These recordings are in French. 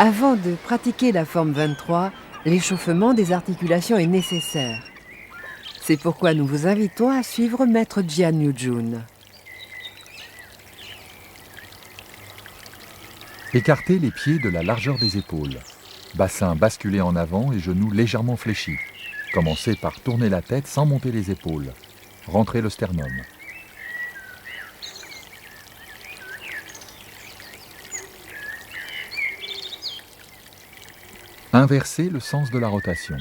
Avant de pratiquer la forme 23, l'échauffement des articulations est nécessaire. C'est pourquoi nous vous invitons à suivre Maître Jian Yu-jun. Écartez les pieds de la largeur des épaules. Bassin basculé en avant et genoux légèrement fléchis. Commencez par tourner la tête sans monter les épaules. Rentrez le sternum. Inversez le sens de la rotation.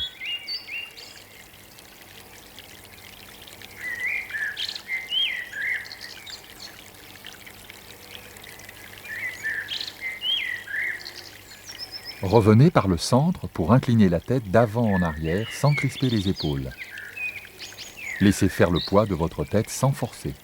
Revenez par le centre pour incliner la tête d'avant en arrière sans crisper les épaules. Laissez faire le poids de votre tête sans forcer.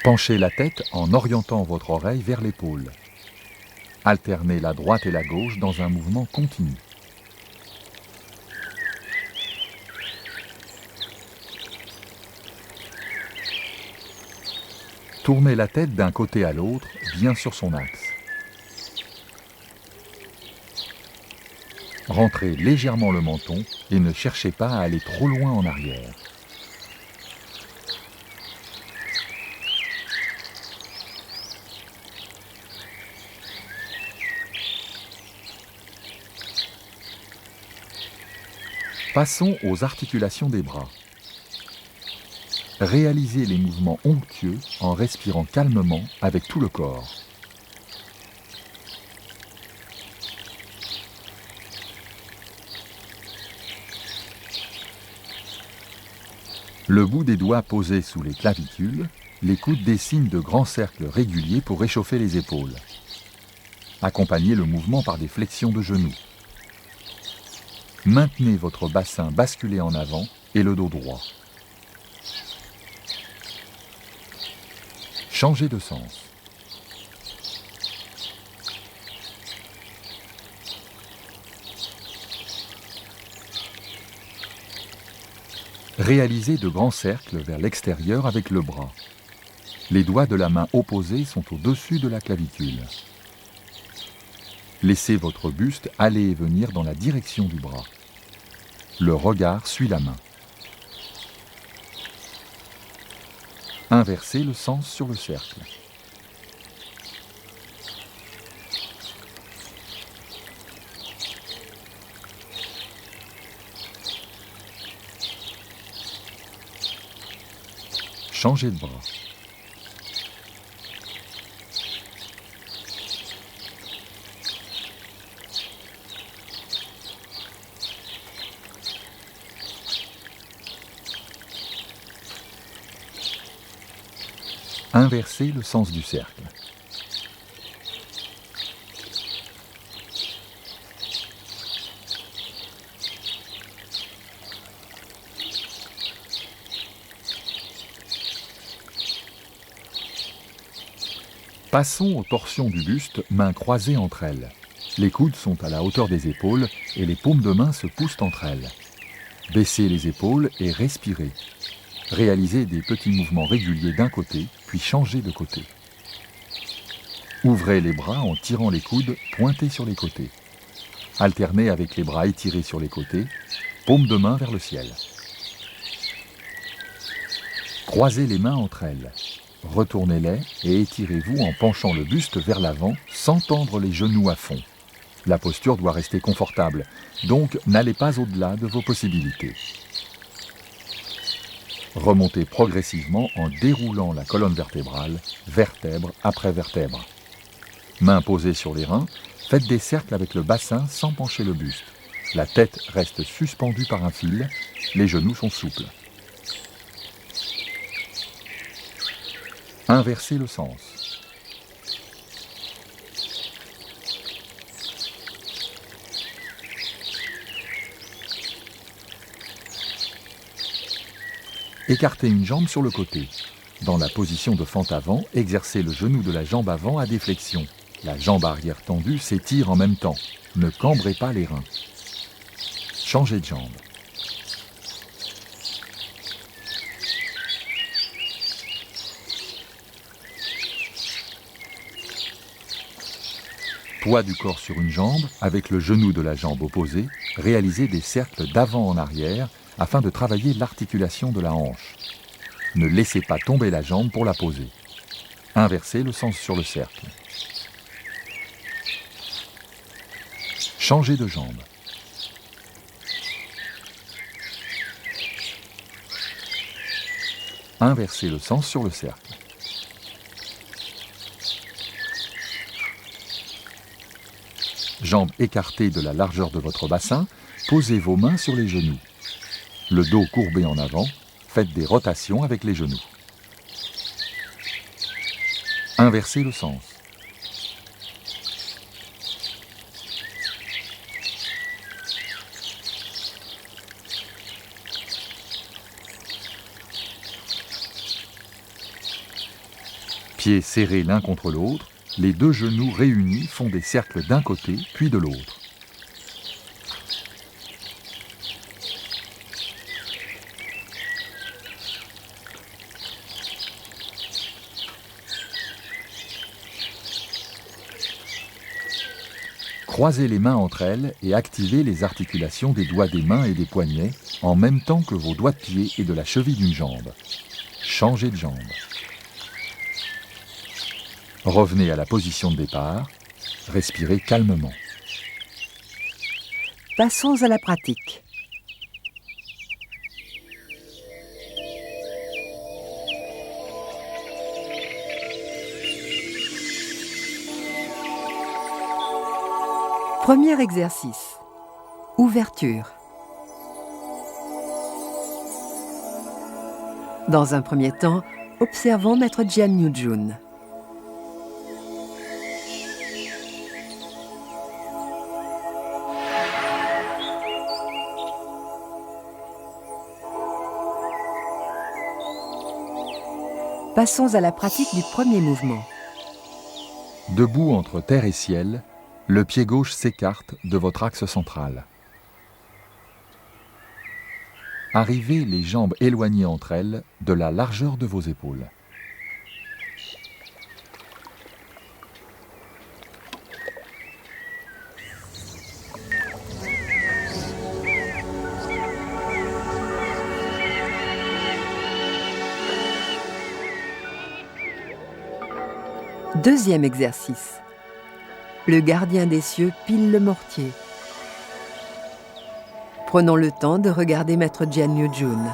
Penchez la tête en orientant votre oreille vers l'épaule. Alternez la droite et la gauche dans un mouvement continu. Tournez la tête d'un côté à l'autre, bien sur son axe. Rentrez légèrement le menton et ne cherchez pas à aller trop loin en arrière. Passons aux articulations des bras. Réalisez les mouvements onctueux en respirant calmement avec tout le corps. Le bout des doigts posés sous les clavicules, les coudes dessinent de grands cercles réguliers pour réchauffer les épaules. Accompagnez le mouvement par des flexions de genoux. Maintenez votre bassin basculé en avant et le dos droit. Changez de sens. Réalisez de grands cercles vers l'extérieur avec le bras. Les doigts de la main opposée sont au-dessus de la clavicule. Laissez votre buste aller et venir dans la direction du bras. Le regard suit la main. Inversez le sens sur le cercle. Changez de bras. Inversez le sens du cercle. Passons aux torsions du buste, mains croisées entre elles. Les coudes sont à la hauteur des épaules et les paumes de main se poussent entre elles. Baissez les épaules et respirez. Réalisez des petits mouvements réguliers d'un côté, puis changez de côté. Ouvrez les bras en tirant les coudes pointés sur les côtés. Alternez avec les bras étirés sur les côtés, paumes de main vers le ciel. Croisez les mains entre elles. Retournez-les et étirez-vous en penchant le buste vers l'avant sans tendre les genoux à fond. La posture doit rester confortable, donc n'allez pas au-delà de vos possibilités. Remontez progressivement en déroulant la colonne vertébrale, vertèbre après vertèbre. Mains posées sur les reins, faites des cercles avec le bassin sans pencher le buste. La tête reste suspendue par un fil, les genoux sont souples. Inversez le sens. Écartez une jambe sur le côté. Dans la position de fente avant, exercez le genou de la jambe avant à déflexion. La jambe arrière tendue s'étire en même temps. Ne cambrez pas les reins. Changez de jambe. Poids du corps sur une jambe, avec le genou de la jambe opposée, réalisez des cercles d'avant en arrière afin de travailler l'articulation de la hanche. Ne laissez pas tomber la jambe pour la poser. Inversez le sens sur le cercle. Changez de jambe. Inversez le sens sur le cercle. Jambes écartées de la largeur de votre bassin, posez vos mains sur les genoux. Le dos courbé en avant, faites des rotations avec les genoux. Inversez le sens. Pieds serrés l'un contre l'autre, les deux genoux réunis font des cercles d'un côté puis de l'autre. Croisez les mains entre elles et activez les articulations des doigts des mains et des poignets en même temps que vos doigts de pied et de la cheville d'une jambe. Changez de jambe. Revenez à la position de départ. Respirez calmement. Passons à la pratique. Premier exercice. Ouverture. Dans un premier temps, observons Maître Jian Jun. Passons à la pratique du premier mouvement. Debout entre terre et ciel, le pied gauche s'écarte de votre axe central. Arrivez les jambes éloignées entre elles de la largeur de vos épaules. Deuxième exercice. Le gardien des cieux pile le mortier. Prenons le temps de regarder Maître Jian Jun.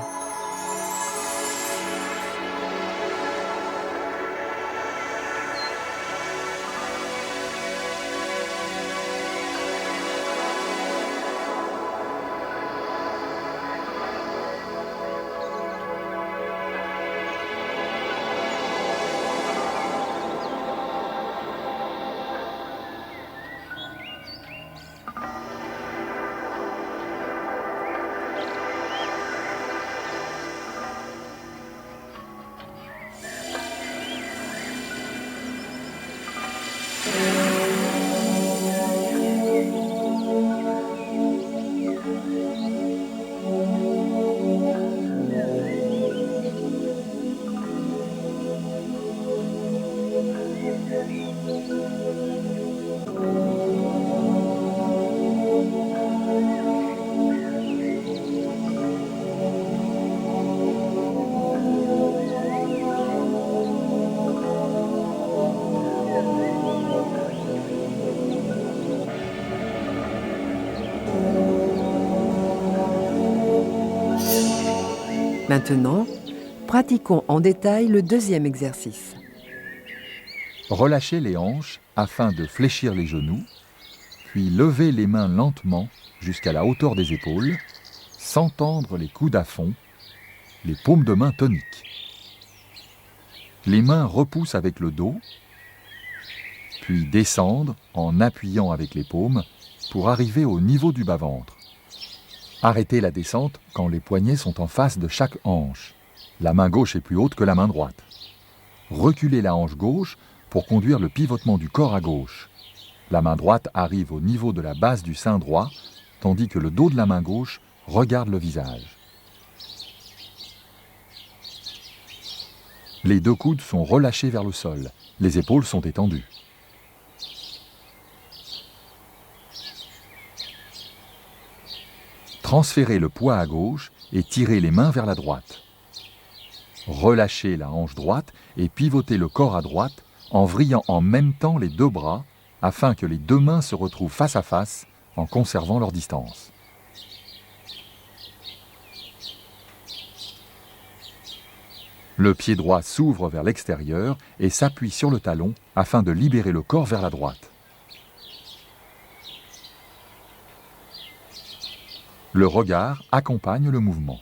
Maintenant, pratiquons en détail le deuxième exercice. Relâchez les hanches afin de fléchir les genoux, puis levez les mains lentement jusqu'à la hauteur des épaules, sans tendre les coudes à fond, les paumes de main toniques. Les mains repoussent avec le dos, puis descendent en appuyant avec les paumes pour arriver au niveau du bas-ventre. Arrêtez la descente quand les poignets sont en face de chaque hanche. La main gauche est plus haute que la main droite. Reculez la hanche gauche pour conduire le pivotement du corps à gauche. La main droite arrive au niveau de la base du sein droit, tandis que le dos de la main gauche regarde le visage. Les deux coudes sont relâchés vers le sol. Les épaules sont étendues. Transférez le poids à gauche et tirez les mains vers la droite. Relâchez la hanche droite et pivotez le corps à droite en vrillant en même temps les deux bras afin que les deux mains se retrouvent face à face en conservant leur distance. Le pied droit s'ouvre vers l'extérieur et s'appuie sur le talon afin de libérer le corps vers la droite. Le regard accompagne le mouvement.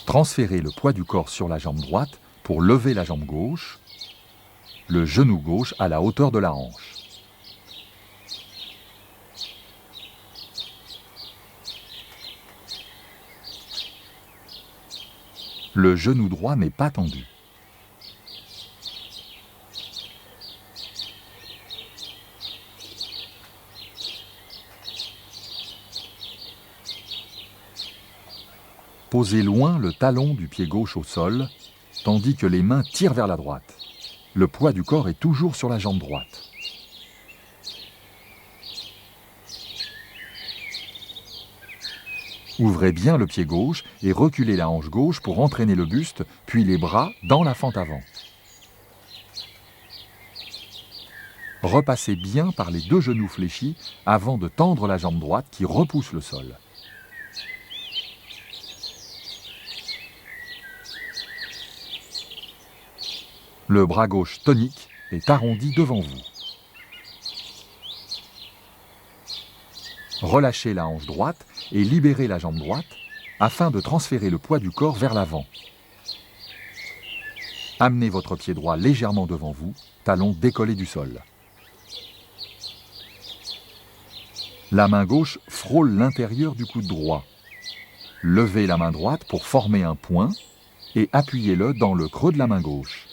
Transférez le poids du corps sur la jambe droite pour lever la jambe gauche, le genou gauche à la hauteur de la hanche. Le genou droit n'est pas tendu. Posez loin le talon du pied gauche au sol, tandis que les mains tirent vers la droite. Le poids du corps est toujours sur la jambe droite. Ouvrez bien le pied gauche et reculez la hanche gauche pour entraîner le buste, puis les bras dans la fente avant. Repassez bien par les deux genoux fléchis avant de tendre la jambe droite qui repousse le sol. Le bras gauche tonique est arrondi devant vous. Relâchez la hanche droite et libérez la jambe droite afin de transférer le poids du corps vers l'avant. Amenez votre pied droit légèrement devant vous, talon décollé du sol. La main gauche frôle l'intérieur du coude droit. Levez la main droite pour former un point et appuyez-le dans le creux de la main gauche.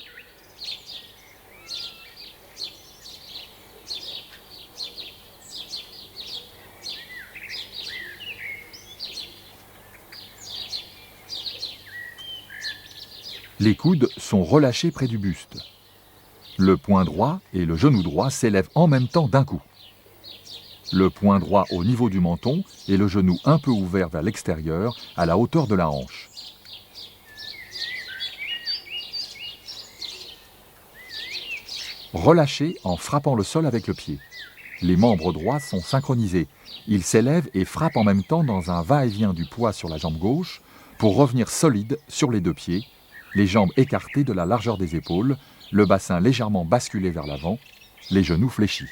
Les coudes sont relâchés près du buste. Le poing droit et le genou droit s'élèvent en même temps d'un coup. Le poing droit au niveau du menton et le genou un peu ouvert vers l'extérieur à la hauteur de la hanche. Relâchez en frappant le sol avec le pied. Les membres droits sont synchronisés. Ils s'élèvent et frappent en même temps dans un va-et-vient du poids sur la jambe gauche pour revenir solide sur les deux pieds, les jambes écartées de la largeur des épaules, le bassin légèrement basculé vers l'avant, les genoux fléchis.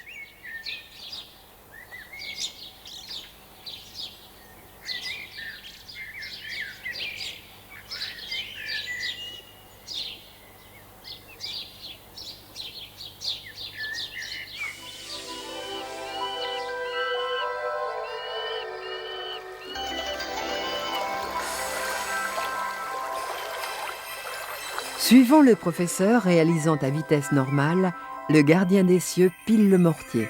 Suivant le professeur réalisant à vitesse normale, le gardien des cieux pile le mortier.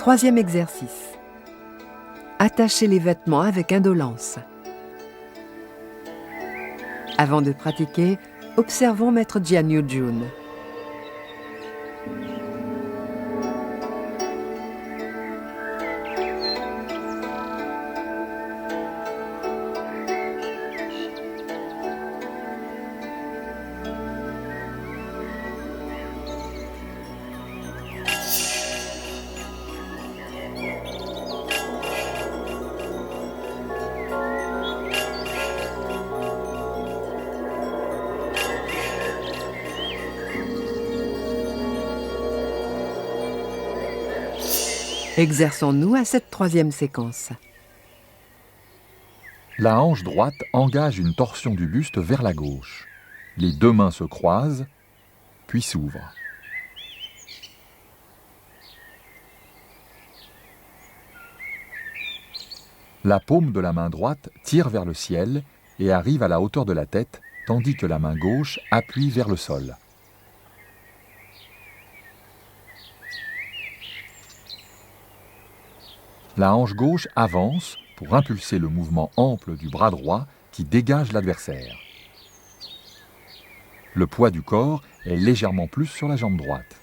Troisième exercice. Attachez les vêtements avec indolence. Avant de pratiquer, observons Maître Jian Yu-jun. Exerçons-nous à cette troisième séquence. La hanche droite engage une torsion du buste vers la gauche. Les deux mains se croisent, puis s'ouvrent. La paume de la main droite tire vers le ciel et arrive à la hauteur de la tête, tandis que la main gauche appuie vers le sol. La hanche gauche avance pour impulser le mouvement ample du bras droit qui dégage l'adversaire. Le poids du corps est légèrement plus sur la jambe droite.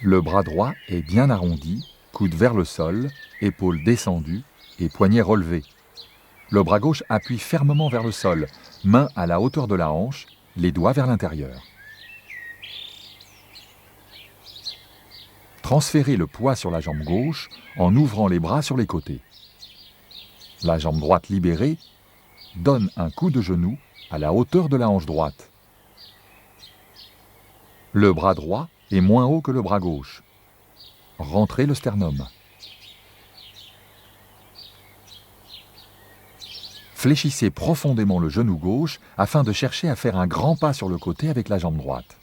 Le bras droit est bien arrondi, coude vers le sol, épaules descendues et poignets relevés. Le bras gauche appuie fermement vers le sol, main à la hauteur de la hanche, les doigts vers l'intérieur. Transférez le poids sur la jambe gauche en ouvrant les bras sur les côtés. La jambe droite libérée donne un coup de genou à la hauteur de la hanche droite. Le bras droit est moins haut que le bras gauche. Rentrez le sternum. Fléchissez profondément le genou gauche afin de chercher à faire un grand pas sur le côté avec la jambe droite.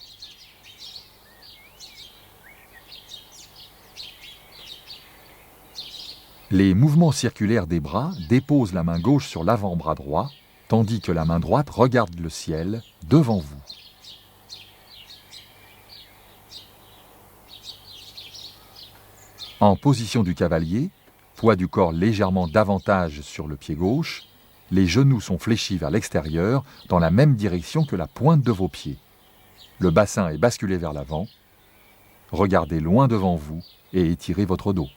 Les mouvements circulaires des bras déposent la main gauche sur l'avant-bras droit, tandis que la main droite regarde le ciel devant vous. En position du cavalier, poids du corps légèrement davantage sur le pied gauche, les genoux sont fléchis vers l'extérieur dans la même direction que la pointe de vos pieds. Le bassin est basculé vers l'avant. Regardez loin devant vous et étirez votre dos.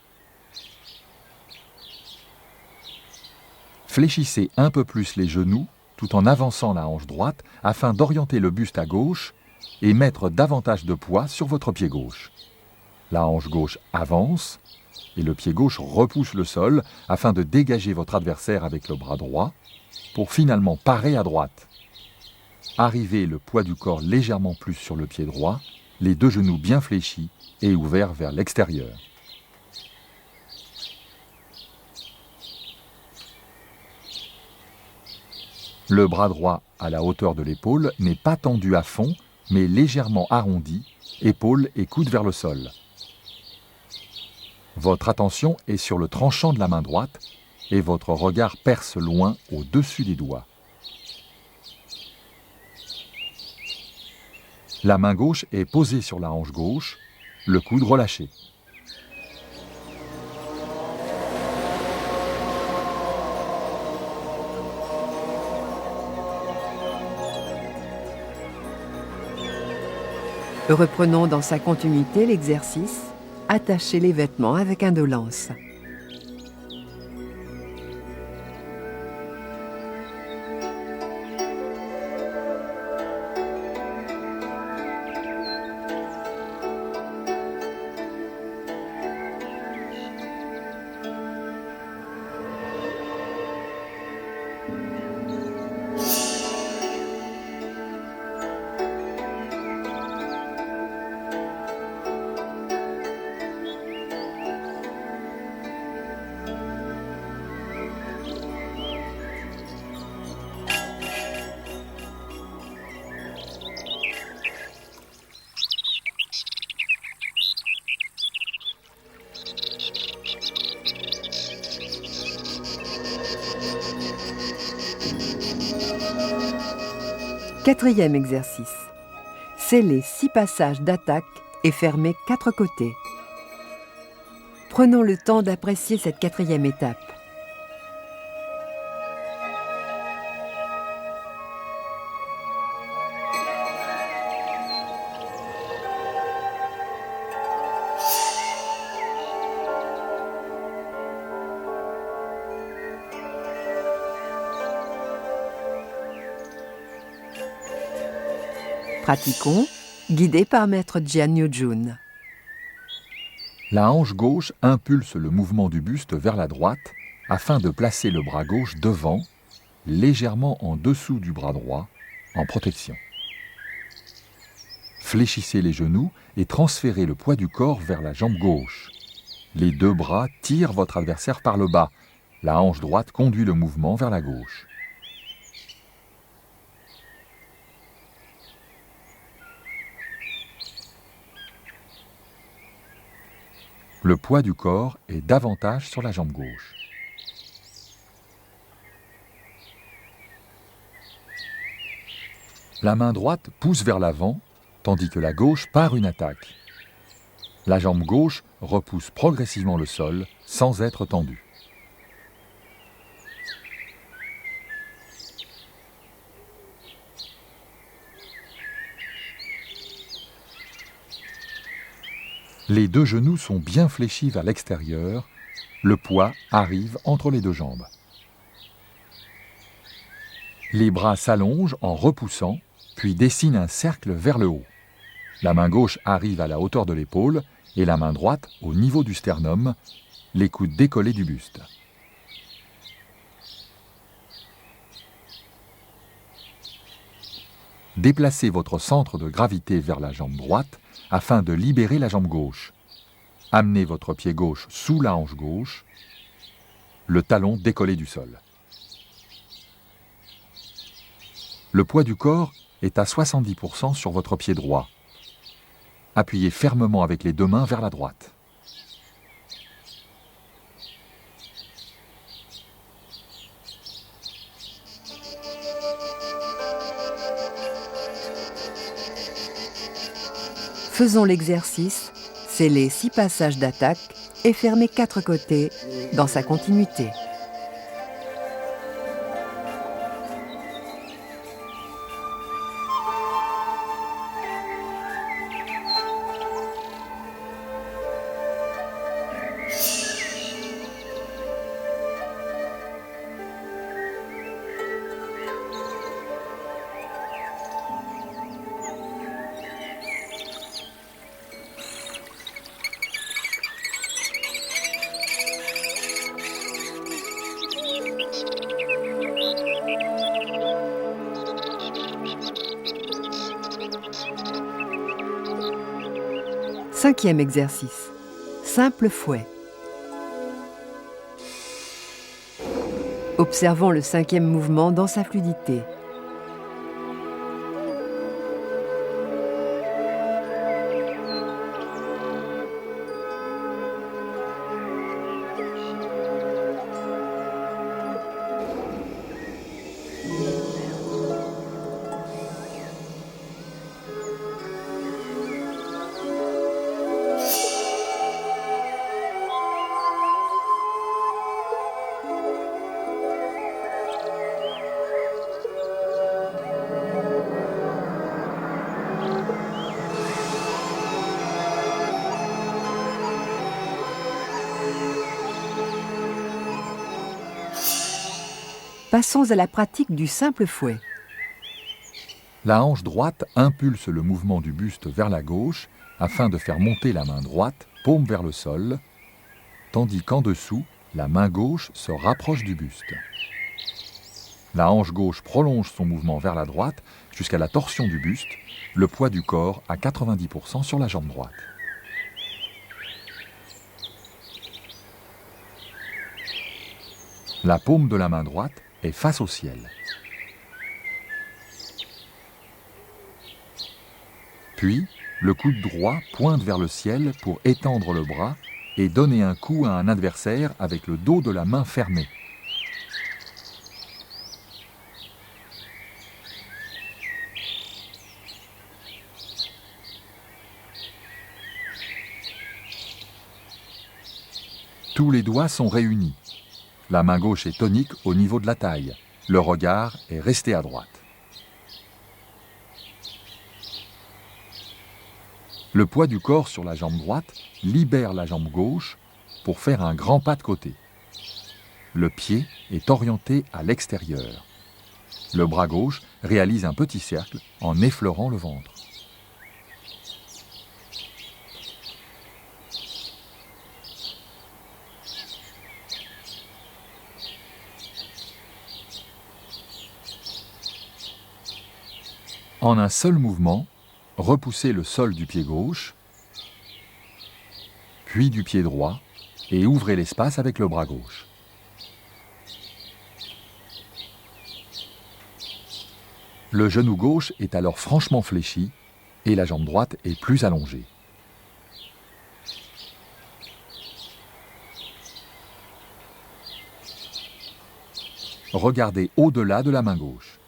Fléchissez un peu plus les genoux tout en avançant la hanche droite afin d'orienter le buste à gauche et mettre davantage de poids sur votre pied gauche. La hanche gauche avance et le pied gauche repousse le sol afin de dégager votre adversaire avec le bras droit pour finalement parer à droite. Arrivez le poids du corps légèrement plus sur le pied droit, les deux genoux bien fléchis et ouverts vers l'extérieur. Le bras droit à la hauteur de l'épaule n'est pas tendu à fond, mais légèrement arrondi, épaules et coude vers le sol. Votre attention est sur le tranchant de la main droite et votre regard perce loin au-dessus des doigts. La main gauche est posée sur la hanche gauche, le coude relâché. Reprenons dans sa continuité l'exercice. Attachez les vêtements avec indolence. Quatrième exercice. C'est les 6 passages d'attaque et fermez 4 côtés. Prenons le temps d'apprécier cette 4e étape. Pratiquons, guidés par maître Jian Jun. La hanche gauche impulse le mouvement du buste vers la droite afin de placer le bras gauche devant, légèrement en dessous du bras droit, en protection. Fléchissez les genoux et transférez le poids du corps vers la jambe gauche. Les 2 bras tirent votre adversaire par le bas. La hanche droite conduit le mouvement vers la gauche. Le poids du corps est davantage sur la jambe gauche. La main droite pousse vers l'avant, tandis que la gauche part une attaque. La jambe gauche repousse progressivement le sol sans être tendue. Les 2 genoux sont bien fléchis vers l'extérieur, le poids arrive entre les 2 jambes. Les bras s'allongent en repoussant, puis dessinent un cercle vers le haut. La main gauche arrive à la hauteur de l'épaule et la main droite au niveau du sternum, les coudes décollés du buste. Déplacez votre centre de gravité vers la jambe droite afin de libérer la jambe gauche. Amenez votre pied gauche sous la hanche gauche, le talon décollé du sol. Le poids du corps est à 70% sur votre pied droit. Appuyez fermement avec les 2 mains vers la droite. Faisons l'exercice, c'est les 6 passages d'attaque et fermez 4 côtés dans sa continuité. Cinquième exercice. Simple fouet. Observons le 5e mouvement dans sa fluidité. Passons à la pratique du simple fouet. La hanche droite impulse le mouvement du buste vers la gauche afin de faire monter la main droite, paume vers le sol, tandis qu'en dessous, la main gauche se rapproche du buste. La hanche gauche prolonge son mouvement vers la droite jusqu'à la torsion du buste, le poids du corps à 90% sur la jambe droite. La paume de la main droite est face au ciel. Puis, le coude droit pointe vers le ciel pour étendre le bras et donner un coup à un adversaire avec le dos de la main fermée. Tous les doigts sont réunis. La main gauche est tonique au niveau de la taille. Le regard est resté à droite. Le poids du corps sur la jambe droite libère la jambe gauche pour faire un grand pas de côté. Le pied est orienté à l'extérieur. Le bras gauche réalise un petit cercle en effleurant le ventre. En un seul mouvement, repoussez le sol du pied gauche, puis du pied droit, et ouvrez l'espace avec le bras gauche. Le genou gauche est alors franchement fléchi et la jambe droite est plus allongée. Regardez au-delà de la main gauche.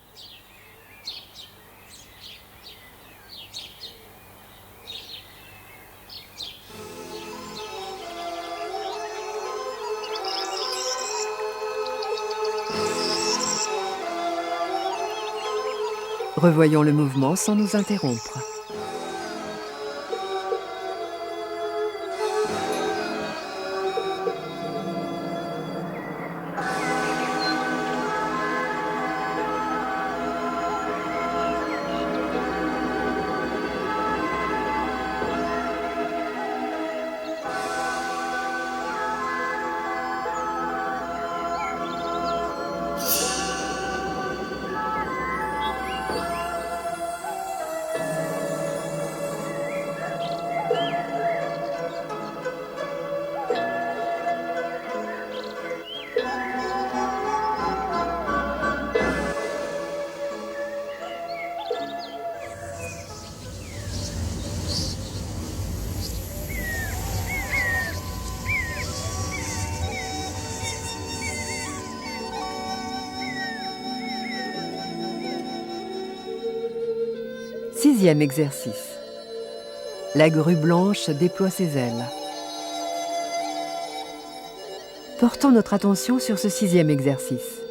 Revoyons le mouvement sans nous interrompre. Sixième exercice. La grue blanche déploie ses ailes. Portons notre attention sur ce sixième exercice.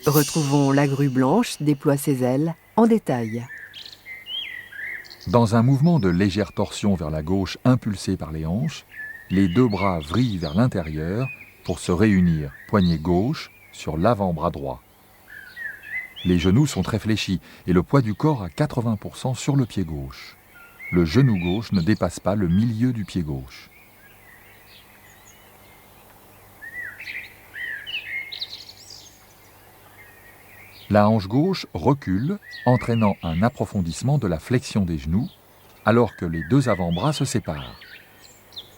Retrouvons la grue blanche déploie ses ailes en détail. Dans un mouvement de légère torsion vers la gauche impulsé par les hanches, les deux bras vrillent vers l'intérieur pour se réunir, poignet gauche sur l'avant-bras droit. Les genoux sont très fléchis et le poids du corps à 80% sur le pied gauche. Le genou gauche ne dépasse pas le milieu du pied gauche. La hanche gauche recule, entraînant un approfondissement de la flexion des genoux, alors que les deux avant-bras se séparent.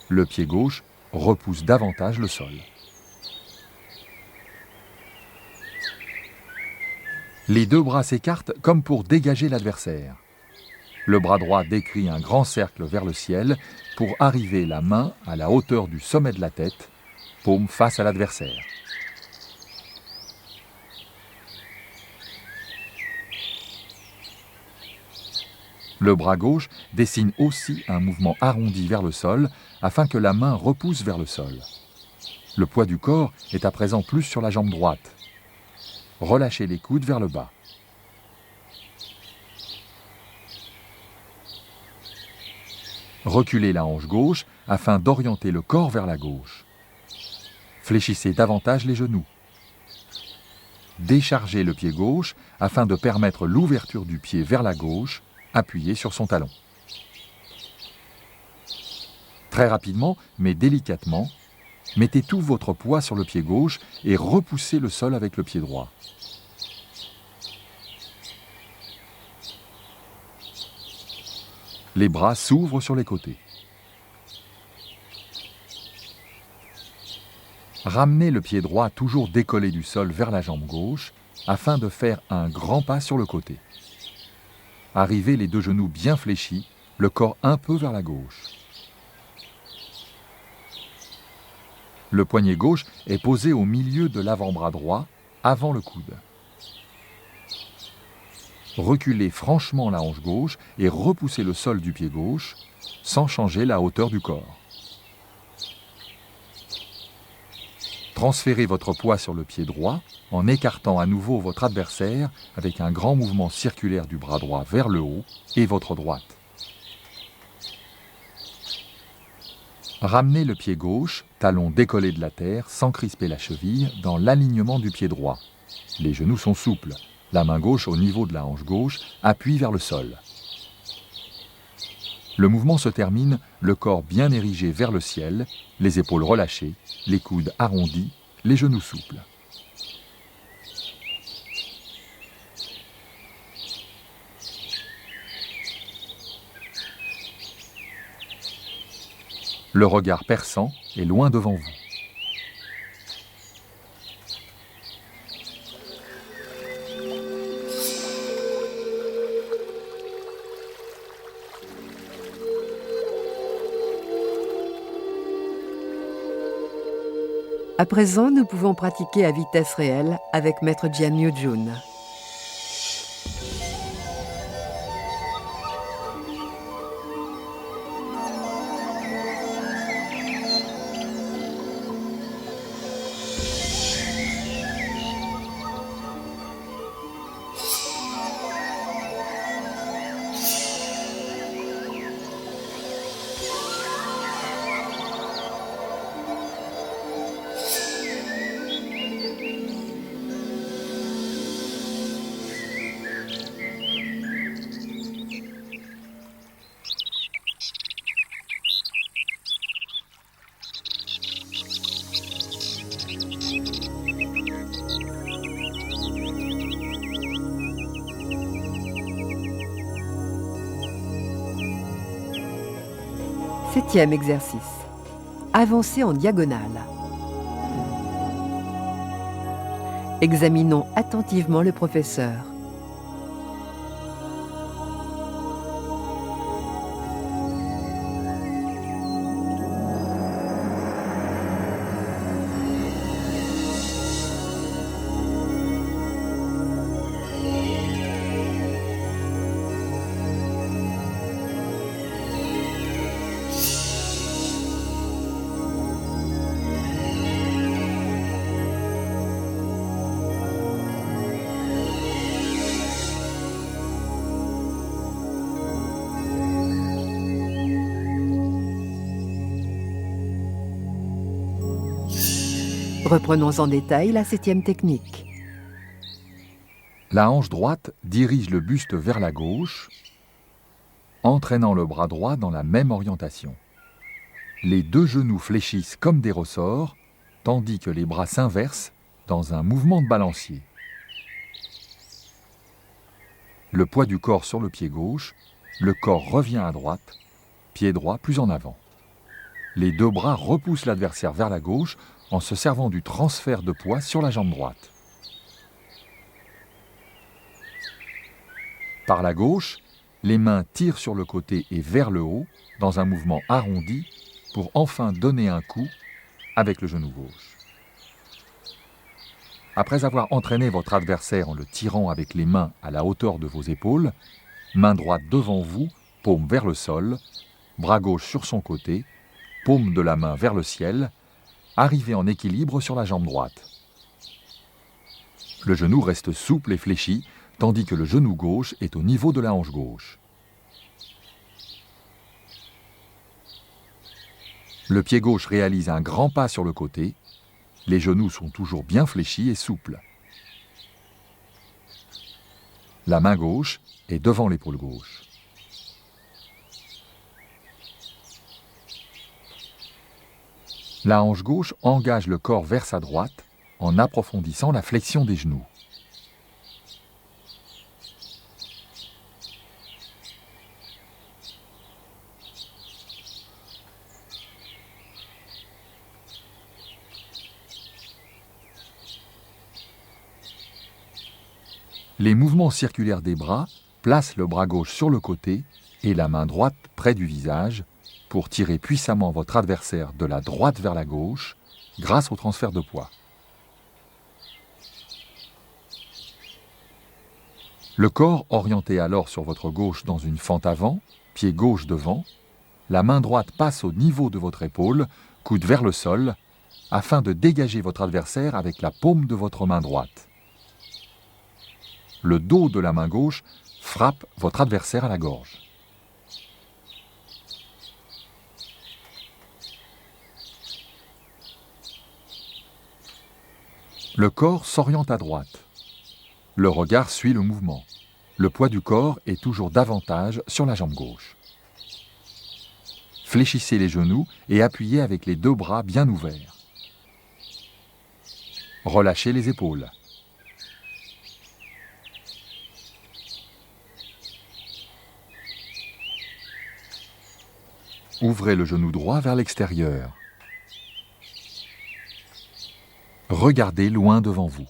Le pied gauche repousse davantage le sol. Les deux bras s'écartent comme pour dégager l'adversaire. Le bras droit décrit un grand cercle vers le ciel pour arriver la main à la hauteur du sommet de la tête, paume face à l'adversaire. Le bras gauche dessine aussi un mouvement arrondi vers le sol afin que la main repousse vers le sol. Le poids du corps est à présent plus sur la jambe droite. Relâchez les coudes vers le bas. Reculez la hanche gauche afin d'orienter le corps vers la gauche. Fléchissez davantage les genoux. Déchargez le pied gauche afin de permettre l'ouverture du pied vers la gauche, appuyé sur son talon. Très rapidement, mais délicatement, mettez tout votre poids sur le pied gauche et repoussez le sol avec le pied droit. Les bras s'ouvrent sur les côtés. Ramenez le pied droit toujours décollé du sol vers la jambe gauche afin de faire un grand pas sur le côté. Arrivez les deux genoux bien fléchis, le corps un peu vers la gauche. Le poignet gauche est posé au milieu de l'avant-bras droit, avant le coude. Reculez franchement la hanche gauche et repoussez le sol du pied gauche, sans changer la hauteur du corps. Transférez votre poids sur le pied droit en écartant à nouveau votre adversaire avec un grand mouvement circulaire du bras droit vers le haut et votre droite. Ramenez le pied gauche, talon décollé de la terre sans crisper la cheville, dans l'alignement du pied droit. Les genoux sont souples. La main gauche au niveau de la hanche gauche appuie vers le sol. Le mouvement se termine, le corps bien érigé vers le ciel, les épaules relâchées, les coudes arrondis, les genoux souples. Le regard perçant est loin devant vous. À présent, nous pouvons pratiquer à vitesse réelle avec Maître Jian Yu-jun. Septième exercice. Avancer en diagonale. Examinons attentivement le professeur. Reprenons en détail la septième technique. La hanche droite dirige le buste vers la gauche, entraînant le bras droit dans la même orientation. Les deux genoux fléchissent comme des ressorts, tandis que les bras s'inversent dans un mouvement de balancier. Le poids du corps sur le pied gauche, le corps revient à droite, pied droit plus en avant. Les deux bras repoussent l'adversaire vers la gauche en se servant du transfert de poids sur la jambe droite. Par la gauche, les mains tirent sur le côté et vers le haut dans un mouvement arrondi pour enfin donner un coup avec le genou gauche. Après avoir entraîné votre adversaire en le tirant avec les mains à la hauteur de vos épaules, main droite devant vous, paume vers le sol, bras gauche sur son côté, paume de la main vers le ciel, arrivez en équilibre sur la jambe droite. Le genou reste souple et fléchi, tandis que le genou gauche est au niveau de la hanche gauche. Le pied gauche réalise un grand pas sur le côté. Les genoux sont toujours bien fléchis et souples. La main gauche est devant l'épaule gauche. La hanche gauche engage le corps vers sa droite en approfondissant la flexion des genoux. Les mouvements circulaires des bras placent le bras gauche sur le côté et la main droite près du visage pour tirer puissamment votre adversaire de la droite vers la gauche grâce au transfert de poids. Le corps orienté alors sur votre gauche dans une fente avant, pied gauche devant, la main droite passe au niveau de votre épaule, coude vers le sol, afin de dégager votre adversaire avec la paume de votre main droite. Le dos de la main gauche frappe votre adversaire à la gorge. Le corps s'oriente à droite. Le regard suit le mouvement. Le poids du corps est toujours davantage sur la jambe gauche. Fléchissez les genoux et appuyez avec les deux bras bien ouverts. Relâchez les épaules. Ouvrez le genou droit vers l'extérieur. Regardez loin devant vous.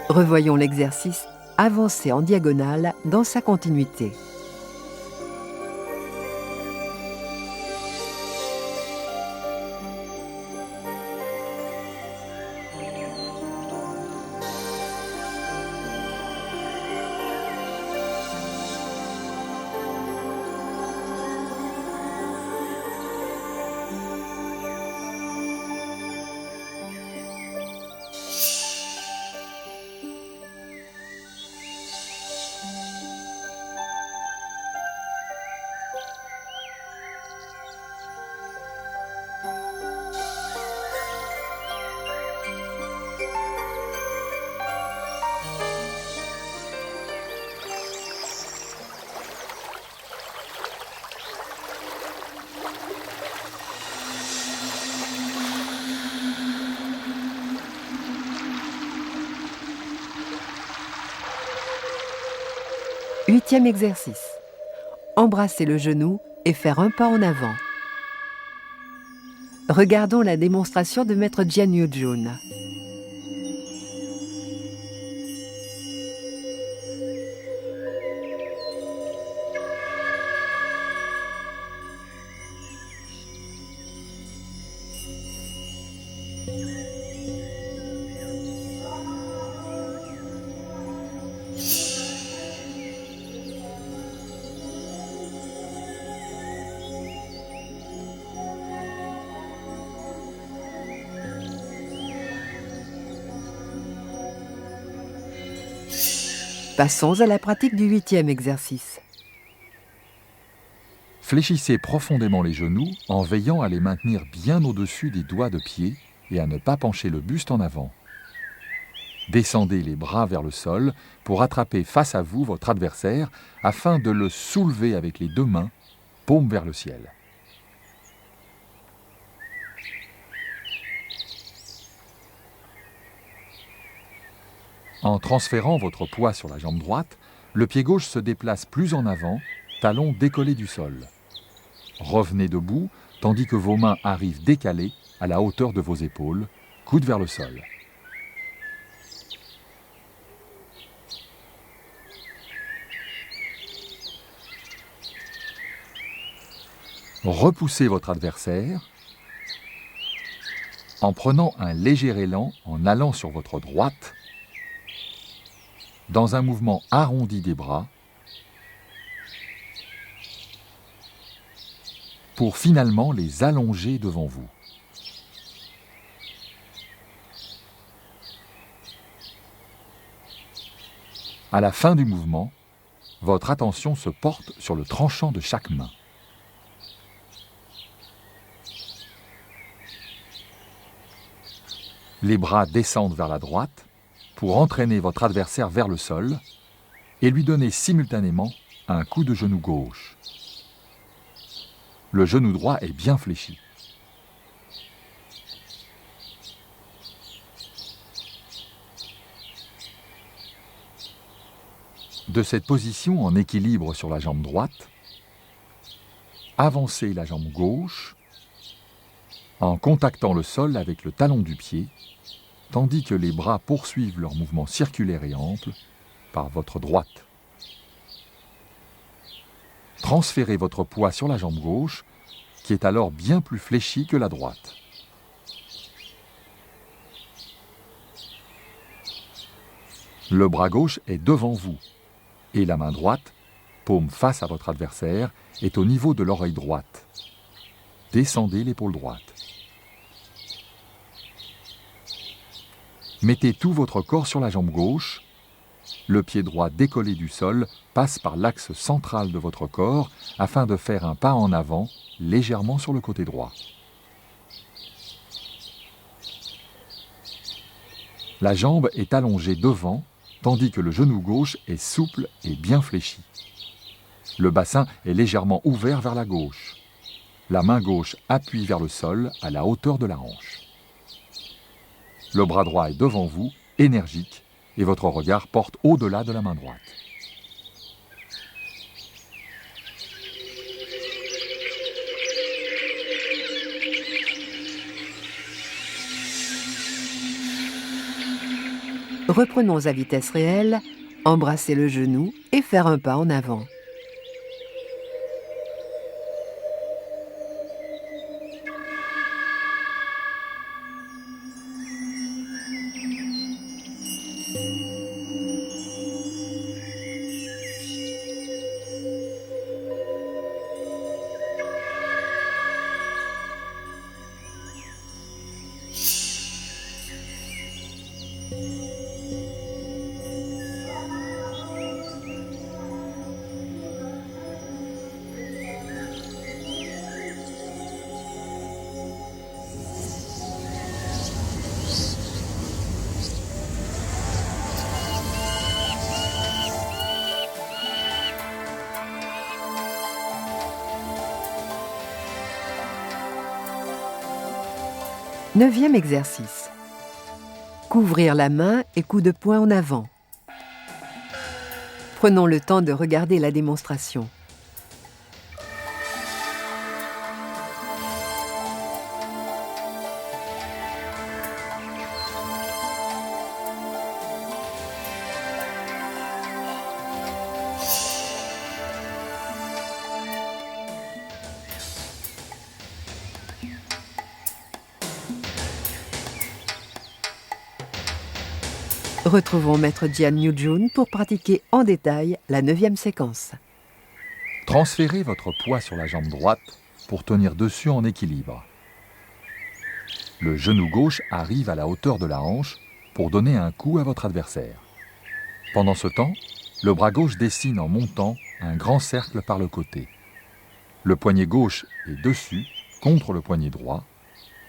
Revoyons l'exercice avancé en diagonale dans sa continuité. Huitième exercice. Embrasser le genou et faire un pas en avant. Regardons la démonstration de maître Jian Yujun. Passons à la pratique du huitième exercice. Fléchissez profondément les genoux en veillant à les maintenir bien au-dessus des doigts de pied et à ne pas pencher le buste en avant. Descendez les bras vers le sol pour attraper face à vous votre adversaire afin de le soulever avec les deux mains, paume vers le ciel. En transférant votre poids sur la jambe droite, le pied gauche se déplace plus en avant, talon décollé du sol. Revenez debout, tandis que vos mains arrivent décalées à la hauteur de vos épaules, coude vers le sol. Repoussez votre adversaire en prenant un léger élan en allant sur votre droite, dans un mouvement arrondi des bras, pour finalement les allonger devant vous. À la fin du mouvement, votre attention se porte sur le tranchant de chaque main. Les bras descendent vers la droite pour entraîner votre adversaire vers le sol et lui donner simultanément un coup de genou gauche. Le genou droit est bien fléchi. De cette position en équilibre sur la jambe droite, avancez la jambe gauche en contactant le sol avec le talon du pied, tandis que les bras poursuivent leur mouvement circulaire et ample par votre droite. Transférez votre poids sur la jambe gauche, qui est alors bien plus fléchie que la droite. Le bras gauche est devant vous, et la main droite, paume face à votre adversaire, est au niveau de l'oreille droite. Descendez l'épaule droite. Mettez tout votre corps sur la jambe gauche. Le pied droit décollé du sol passe par l'axe central de votre corps afin de faire un pas en avant, légèrement sur le côté droit. La jambe est allongée devant, tandis que le genou gauche est souple et bien fléchi. Le bassin est légèrement ouvert vers la gauche. La main gauche appuie vers le sol à la hauteur de la hanche. Le bras droit est devant vous, énergique, et votre regard porte au-delà de la main droite. Reprenons à vitesse réelle, embrasser le genou et faire un pas en avant. Neuvième exercice. Couvrir la main et coup de poing en avant. Prenons le temps de regarder la démonstration. Retrouvons Maître Jian Jun pour pratiquer en détail la 9e séquence. Transférez votre poids sur la jambe droite pour tenir dessus en équilibre. Le genou gauche arrive à la hauteur de la hanche pour donner un coup à votre adversaire. Pendant ce temps, le bras gauche dessine en montant un grand cercle par le côté. Le poignet gauche est dessus, contre le poignet droit.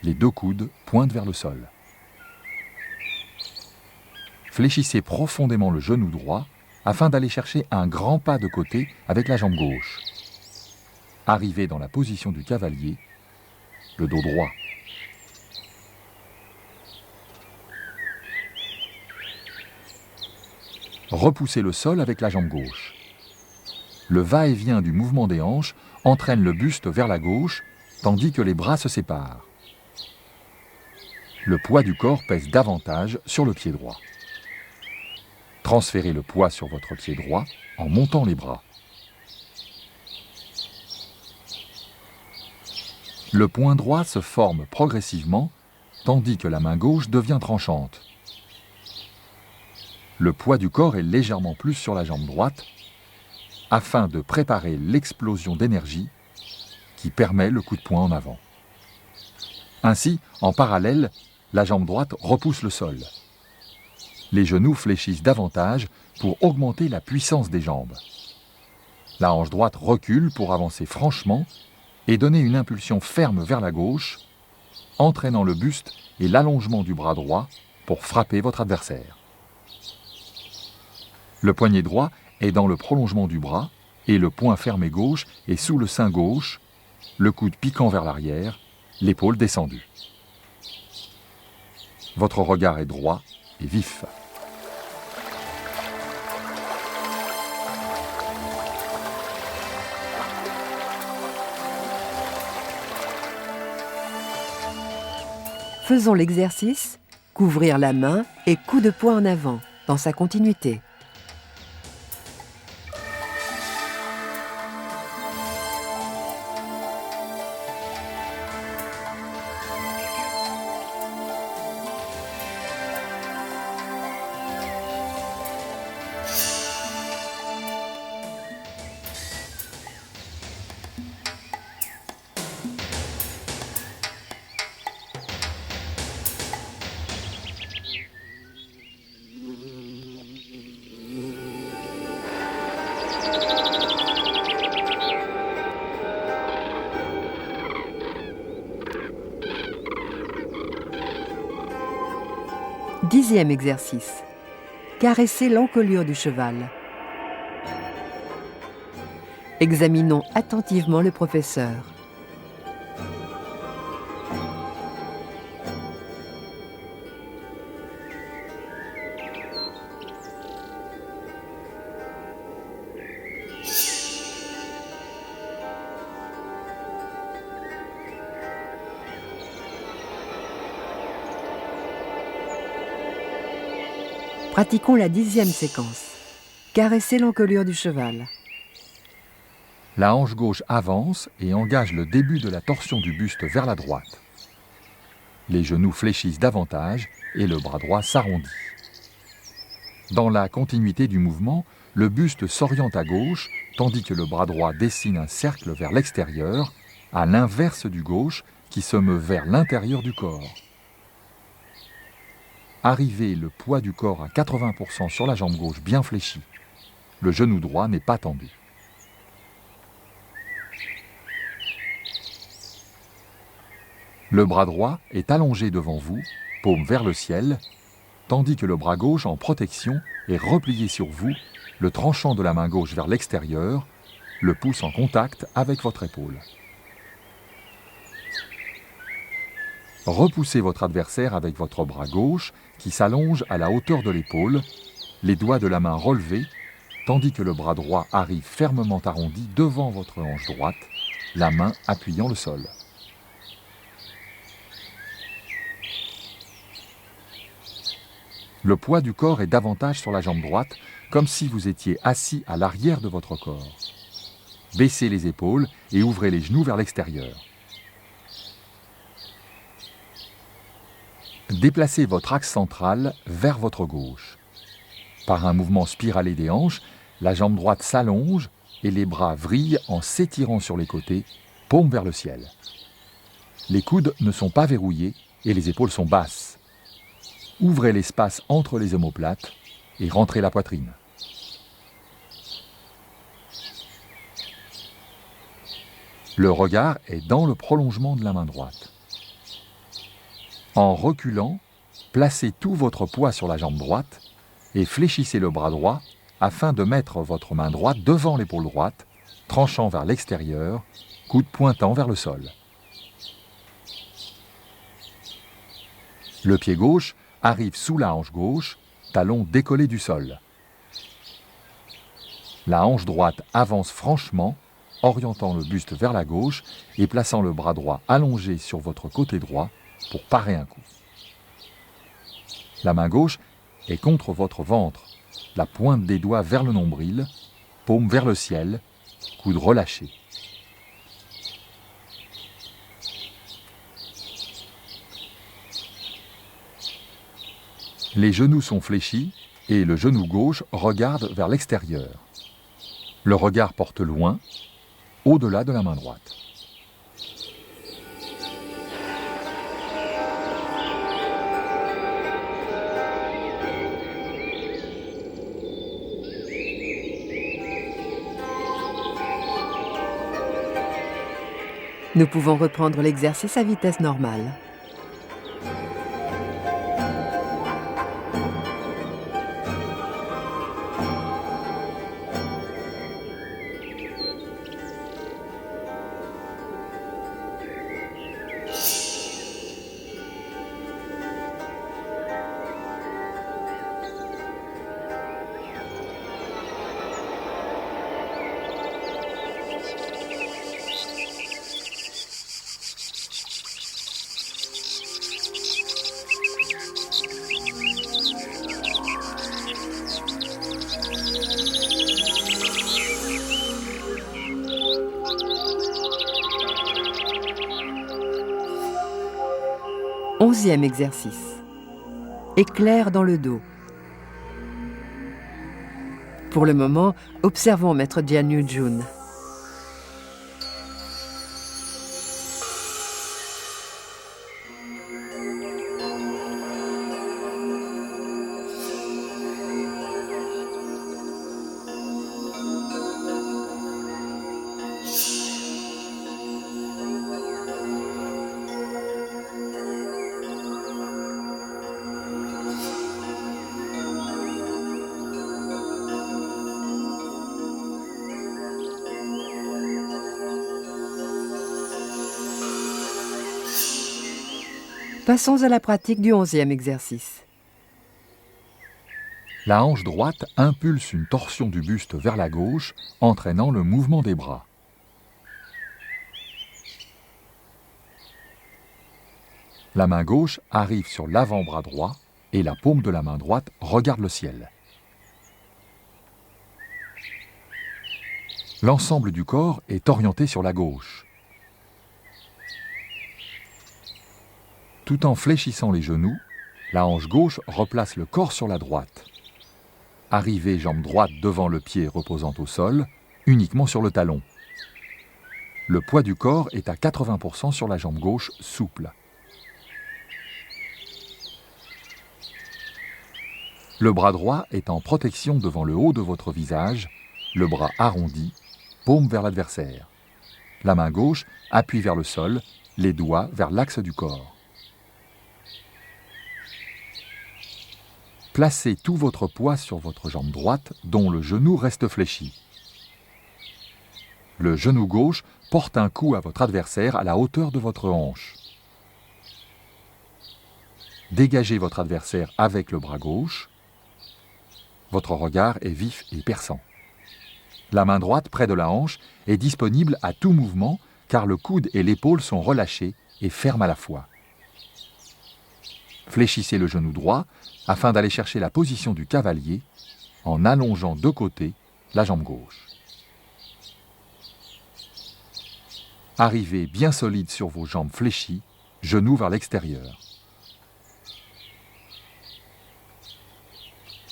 Les deux coudes pointent vers le sol. Fléchissez profondément le genou droit afin d'aller chercher un grand pas de côté avec la jambe gauche. Arrivez dans la position du cavalier, le dos droit. Repoussez le sol avec la jambe gauche. Le va-et-vient du mouvement des hanches entraîne le buste vers la gauche, tandis que les bras se séparent. Le poids du corps pèse davantage sur le pied droit. Transférez le poids sur votre pied droit en montant les bras. Le poing droit se forme progressivement, tandis que la main gauche devient tranchante. Le poids du corps est légèrement plus sur la jambe droite, afin de préparer l'explosion d'énergie qui permet le coup de poing en avant. Ainsi, en parallèle, la jambe droite repousse le sol. Les genoux fléchissent davantage pour augmenter la puissance des jambes. La hanche droite recule pour avancer franchement et donner une impulsion ferme vers la gauche, entraînant le buste et l'allongement du bras droit pour frapper votre adversaire. Le poignet droit est dans le prolongement du bras et le poing fermé gauche est sous le sein gauche, le coude piquant vers l'arrière, l'épaule descendue. Votre regard est droit et vif. Faisons l'exercice, couvrir la main et coup de poing en avant, dans sa continuité. Dixième exercice. Caresser l'encolure du cheval. Examinons attentivement le professeur. Pratiquons la 10e séquence. Caresser l'encolure du cheval. La hanche gauche avance et engage le début de la torsion du buste vers la droite. Les genoux fléchissent davantage et le bras droit s'arrondit. Dans la continuité du mouvement, le buste s'oriente à gauche, tandis que le bras droit dessine un cercle vers l'extérieur, à l'inverse du gauche qui se meut vers l'intérieur du corps. Arrivez le poids du corps à 80% sur la jambe gauche bien fléchie. Le genou droit n'est pas tendu. Le bras droit est allongé devant vous, paume vers le ciel, tandis que le bras gauche en protection est replié sur vous, le tranchant de la main gauche vers l'extérieur, le pouce en contact avec votre épaule. Repoussez votre adversaire avec votre bras gauche qui s'allonge à la hauteur de l'épaule, les doigts de la main relevés, tandis que le bras droit arrive fermement arrondi devant votre hanche droite, la main appuyant le sol. Le poids du corps est davantage sur la jambe droite, comme si vous étiez assis à l'arrière de votre corps. Baissez les épaules et ouvrez les genoux vers l'extérieur. Déplacez votre axe central vers votre gauche. Par un mouvement spiralé des hanches, la jambe droite s'allonge et les bras vrillent en s'étirant sur les côtés, paume vers le ciel. Les coudes ne sont pas verrouillés et les épaules sont basses. Ouvrez l'espace entre les omoplates et rentrez la poitrine. Le regard est dans le prolongement de la main droite. En reculant, placez tout votre poids sur la jambe droite et fléchissez le bras droit afin de mettre votre main droite devant l'épaule droite, tranchant vers l'extérieur, coude pointant vers le sol. Le pied gauche arrive sous la hanche gauche, talon décollé du sol. La hanche droite avance franchement, orientant le buste vers la gauche et plaçant le bras droit allongé sur votre côté droit pour parer un coup. La main gauche est contre votre ventre, la pointe des doigts vers le nombril, paume vers le ciel, coude relâché. Les genoux sont fléchis et le genou gauche regarde vers l'extérieur. Le regard porte loin, au-delà de la main droite. Nous pouvons reprendre l'exercice à vitesse normale. 10e exercice. Éclair dans le dos. Pour le moment, observons Maître Jianyujun. Passons à la pratique du 11e exercice. La hanche droite impulse une torsion du buste vers la gauche, entraînant le mouvement des bras. La main gauche arrive sur l'avant-bras droit et la paume de la main droite regarde le ciel. L'ensemble du corps est orienté sur la gauche. Tout en fléchissant les genoux, la hanche gauche replace le corps sur la droite. Arrivez jambe droite devant le pied reposant au sol, uniquement sur le talon. Le poids du corps est à 80% sur la jambe gauche souple. Le bras droit est en protection devant le haut de votre visage, le bras arrondi, paume vers l'adversaire. La main gauche appuie vers le sol, les doigts vers l'axe du corps. Placez tout votre poids sur votre jambe droite, dont le genou reste fléchi. Le genou gauche porte un coup à votre adversaire à la hauteur de votre hanche. Dégagez votre adversaire avec le bras gauche. Votre regard est vif et perçant. La main droite, près de la hanche, est disponible à tout mouvement car le coude et l'épaule sont relâchés et fermes à la fois. Fléchissez le genou droit afin d'aller chercher la position du cavalier en allongeant de côté la jambe gauche. Arrivez bien solide sur vos jambes fléchies, genoux vers l'extérieur.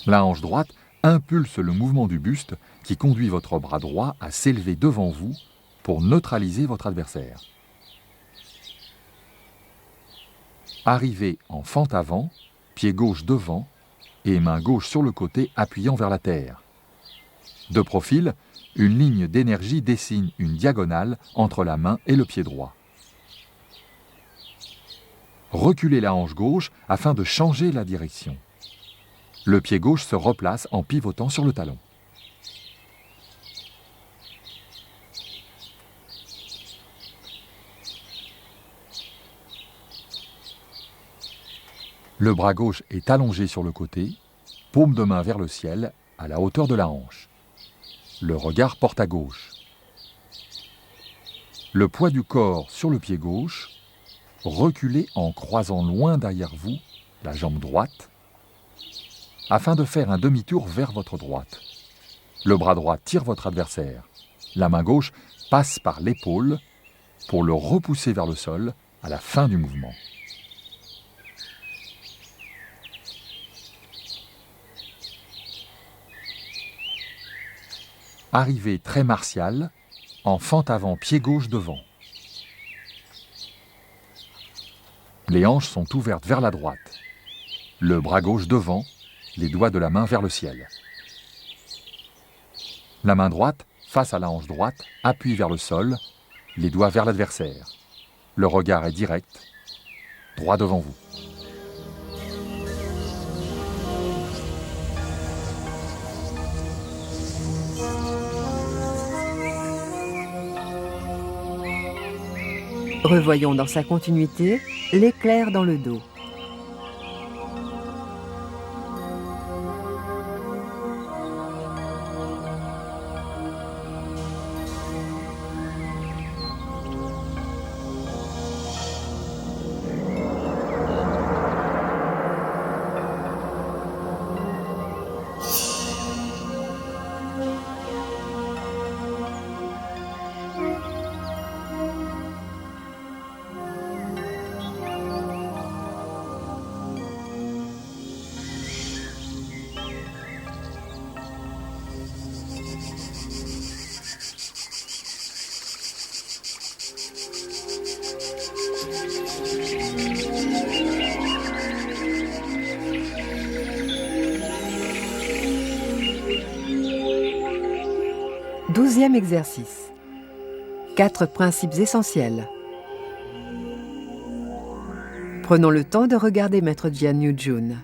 La hanche droite impulse le mouvement du buste qui conduit votre bras droit à s'élever devant vous pour neutraliser votre adversaire. Arrivez en fente avant, pied gauche devant et main gauche sur le côté appuyant vers la terre. De profil, une ligne d'énergie dessine une diagonale entre la main et le pied droit. Reculez la hanche gauche afin de changer la direction. Le pied gauche se replace en pivotant sur le talon. Le bras gauche est allongé sur le côté, paume de main vers le ciel, à la hauteur de la hanche. Le regard porte à gauche. Le poids du corps sur le pied gauche, reculez en croisant loin derrière vous la jambe droite, afin de faire un demi-tour vers votre droite. Le bras droit tire votre adversaire. La main gauche passe par l'épaule pour le repousser vers le sol à la fin du mouvement. Arrivée très martiale, en fente avant pied gauche devant. Les hanches sont ouvertes vers la droite. Le bras gauche devant, les doigts de la main vers le ciel. La main droite, face à la hanche droite, appuie vers le sol, les doigts vers l'adversaire. Le regard est direct, droit devant vous. Revoyons dans sa continuité l'éclair dans le dos. 12e exercice. 4 principes essentiels. Prenons le temps de regarder Maître Jian Jun.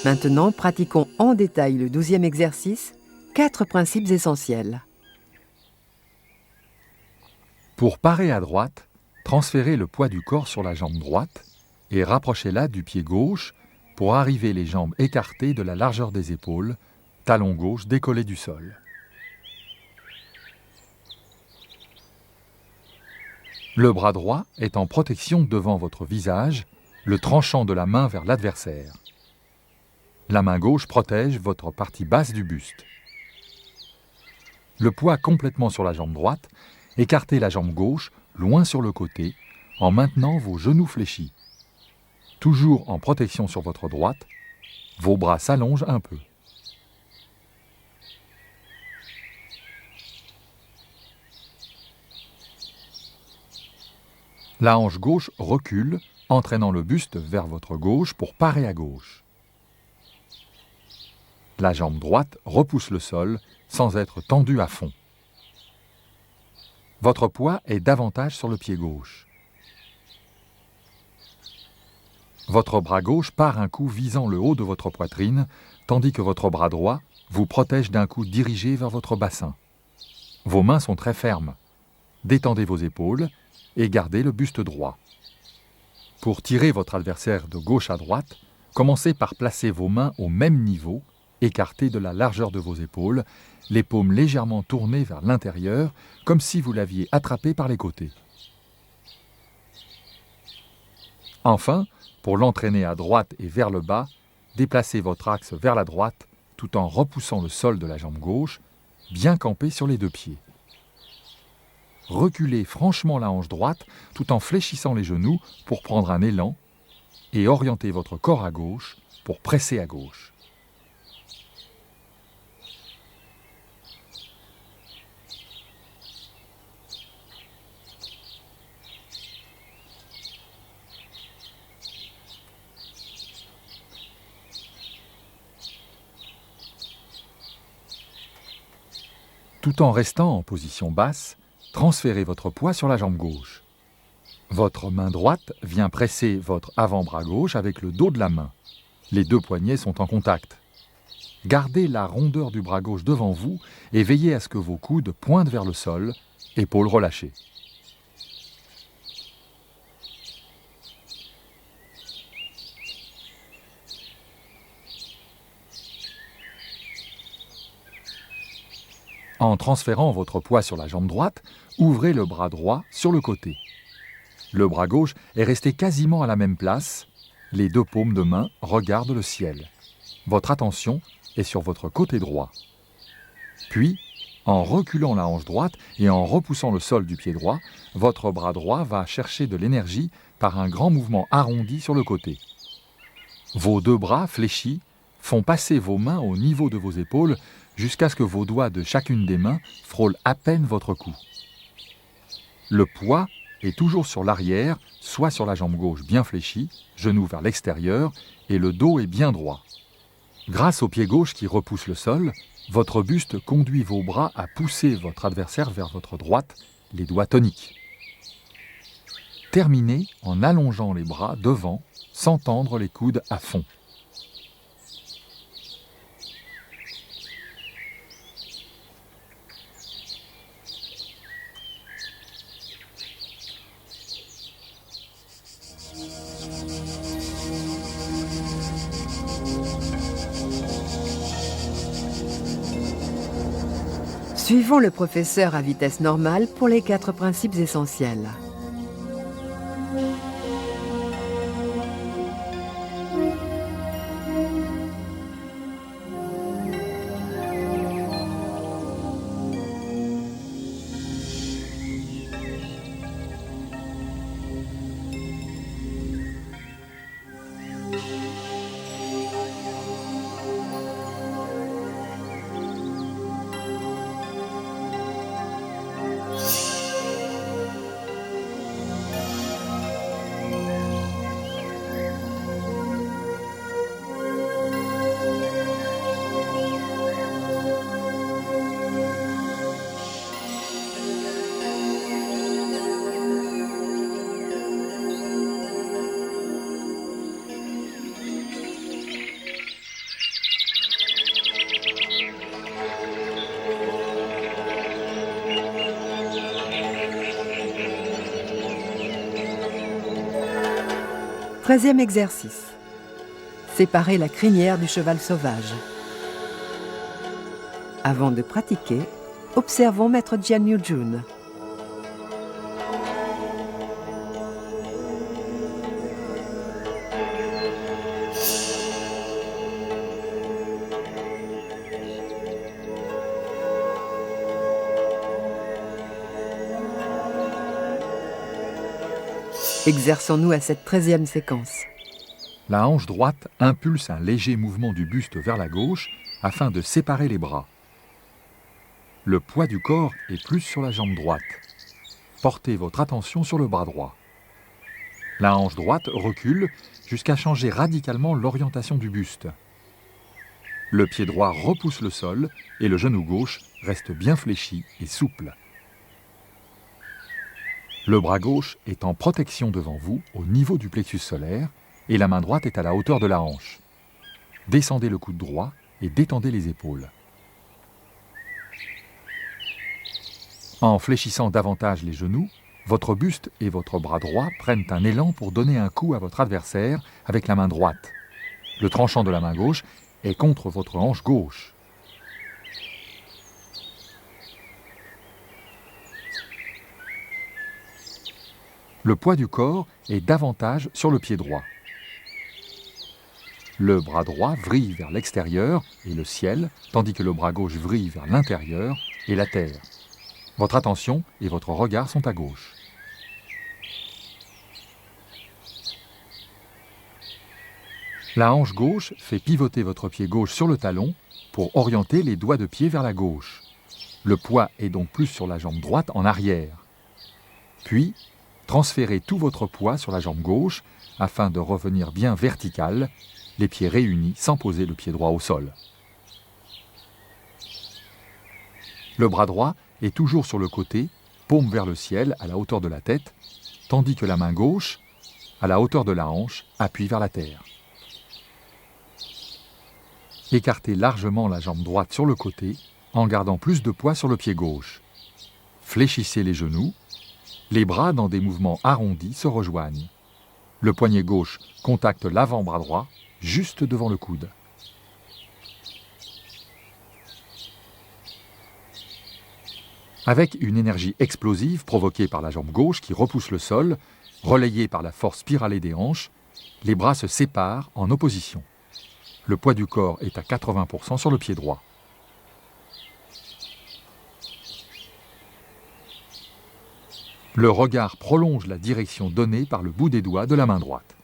Maintenant, pratiquons en détail le 12e exercice, 4 principes essentiels. Pour parer à droite, transférez le poids du corps sur la jambe droite et rapprochez-la du pied gauche pour arriver les jambes écartées de la largeur des épaules, talon gauche décollé du sol. Le bras droit est en protection devant votre visage, le tranchant de la main vers l'adversaire. La main gauche protège votre partie basse du buste. Le poids complètement sur la jambe droite, écartez la jambe gauche loin sur le côté en maintenant vos genoux fléchis. Toujours en protection sur votre droite, vos bras s'allongent un peu. La hanche gauche recule, entraînant le buste vers votre gauche pour parer à gauche. La jambe droite repousse le sol sans être tendue à fond. Votre poids est davantage sur le pied gauche. Votre bras gauche part un coup visant le haut de votre poitrine, tandis que votre bras droit vous protège d'un coup dirigé vers votre bassin. Vos mains sont très fermes. Détendez vos épaules et gardez le buste droit. Pour tirer votre adversaire de gauche à droite, commencez par placer vos mains au même niveau, écartées de la largeur de vos épaules, les paumes légèrement tournées vers l'intérieur, comme si vous l'aviez attrapé par les côtés. Enfin, pour l'entraîner à droite et vers le bas, déplacez votre axe vers la droite tout en repoussant le sol de la jambe gauche, bien campé sur les deux pieds. Reculez franchement la hanche droite tout en fléchissant les genoux pour prendre un élan et orientez votre corps à gauche pour presser à gauche. Tout en restant en position basse, transférez votre poids sur la jambe gauche. Votre main droite vient presser votre avant-bras gauche avec le dos de la main. Les deux poignets sont en contact. Gardez la rondeur du bras gauche devant vous et veillez à ce que vos coudes pointent vers le sol, épaules relâchées. En transférant votre poids sur la jambe droite, ouvrez le bras droit sur le côté. Le bras gauche est resté quasiment à la même place. Les deux paumes de main regardent le ciel. Votre attention est sur votre côté droit. Puis, en reculant la hanche droite et en repoussant le sol du pied droit, votre bras droit va chercher de l'énergie par un grand mouvement arrondi sur le côté. Vos deux bras fléchis font passer vos mains au niveau de vos épaules jusqu'à ce que vos doigts de chacune des mains frôlent à peine votre cou. Le poids est toujours sur l'arrière, soit sur la jambe gauche bien fléchie, genou vers l'extérieur, et le dos est bien droit. Grâce au pied gauche qui repousse le sol, votre buste conduit vos bras à pousser votre adversaire vers votre droite, les doigts toniques. Terminez en allongeant les bras devant, sans tendre les coudes à fond. Suivons le professeur à vitesse normale pour les 4 principes essentiels. Treizième exercice. Séparer la crinière du cheval sauvage. Avant de pratiquer, observons Maître Jian Yujun. Exerçons-nous à cette 13e séquence. La hanche droite impulse un léger mouvement du buste vers la gauche afin de séparer les bras. Le poids du corps est plus sur la jambe droite. Portez votre attention sur le bras droit. La hanche droite recule jusqu'à changer radicalement l'orientation du buste. Le pied droit repousse le sol et le genou gauche reste bien fléchi et souple. Le bras gauche est en protection devant vous au niveau du plexus solaire et la main droite est à la hauteur de la hanche. Descendez le coude droit et détendez les épaules. En fléchissant davantage les genoux, votre buste et votre bras droit prennent un élan pour donner un coup à votre adversaire avec la main droite. Le tranchant de la main gauche est contre votre hanche gauche. Le poids du corps est davantage sur le pied droit. Le bras droit vrille vers l'extérieur et le ciel, tandis que le bras gauche vrille vers l'intérieur et la terre. Votre attention et votre regard sont à gauche. La hanche gauche fait pivoter votre pied gauche sur le talon pour orienter les doigts de pied vers la gauche. Le poids est donc plus sur la jambe droite en arrière. Puis, transférez tout votre poids sur la jambe gauche afin de revenir bien vertical, les pieds réunis sans poser le pied droit au sol. Le bras droit est toujours sur le côté, paume vers le ciel à la hauteur de la tête, tandis que la main gauche, à la hauteur de la hanche, appuie vers la terre. Écartez largement la jambe droite sur le côté en gardant plus de poids sur le pied gauche. Fléchissez les genoux. Les bras, dans des mouvements arrondis, se rejoignent. Le poignet gauche contacte l'avant-bras droit, juste devant le coude. Avec une énergie explosive provoquée par la jambe gauche qui repousse le sol, relayée par la force spiralée des hanches, les bras se séparent en opposition. Le poids du corps est à 80% sur le pied droit. Le regard prolonge la direction donnée par le bout des doigts de la main droite.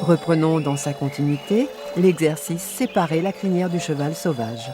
Reprenons dans sa continuité l'exercice séparer la crinière du cheval sauvage.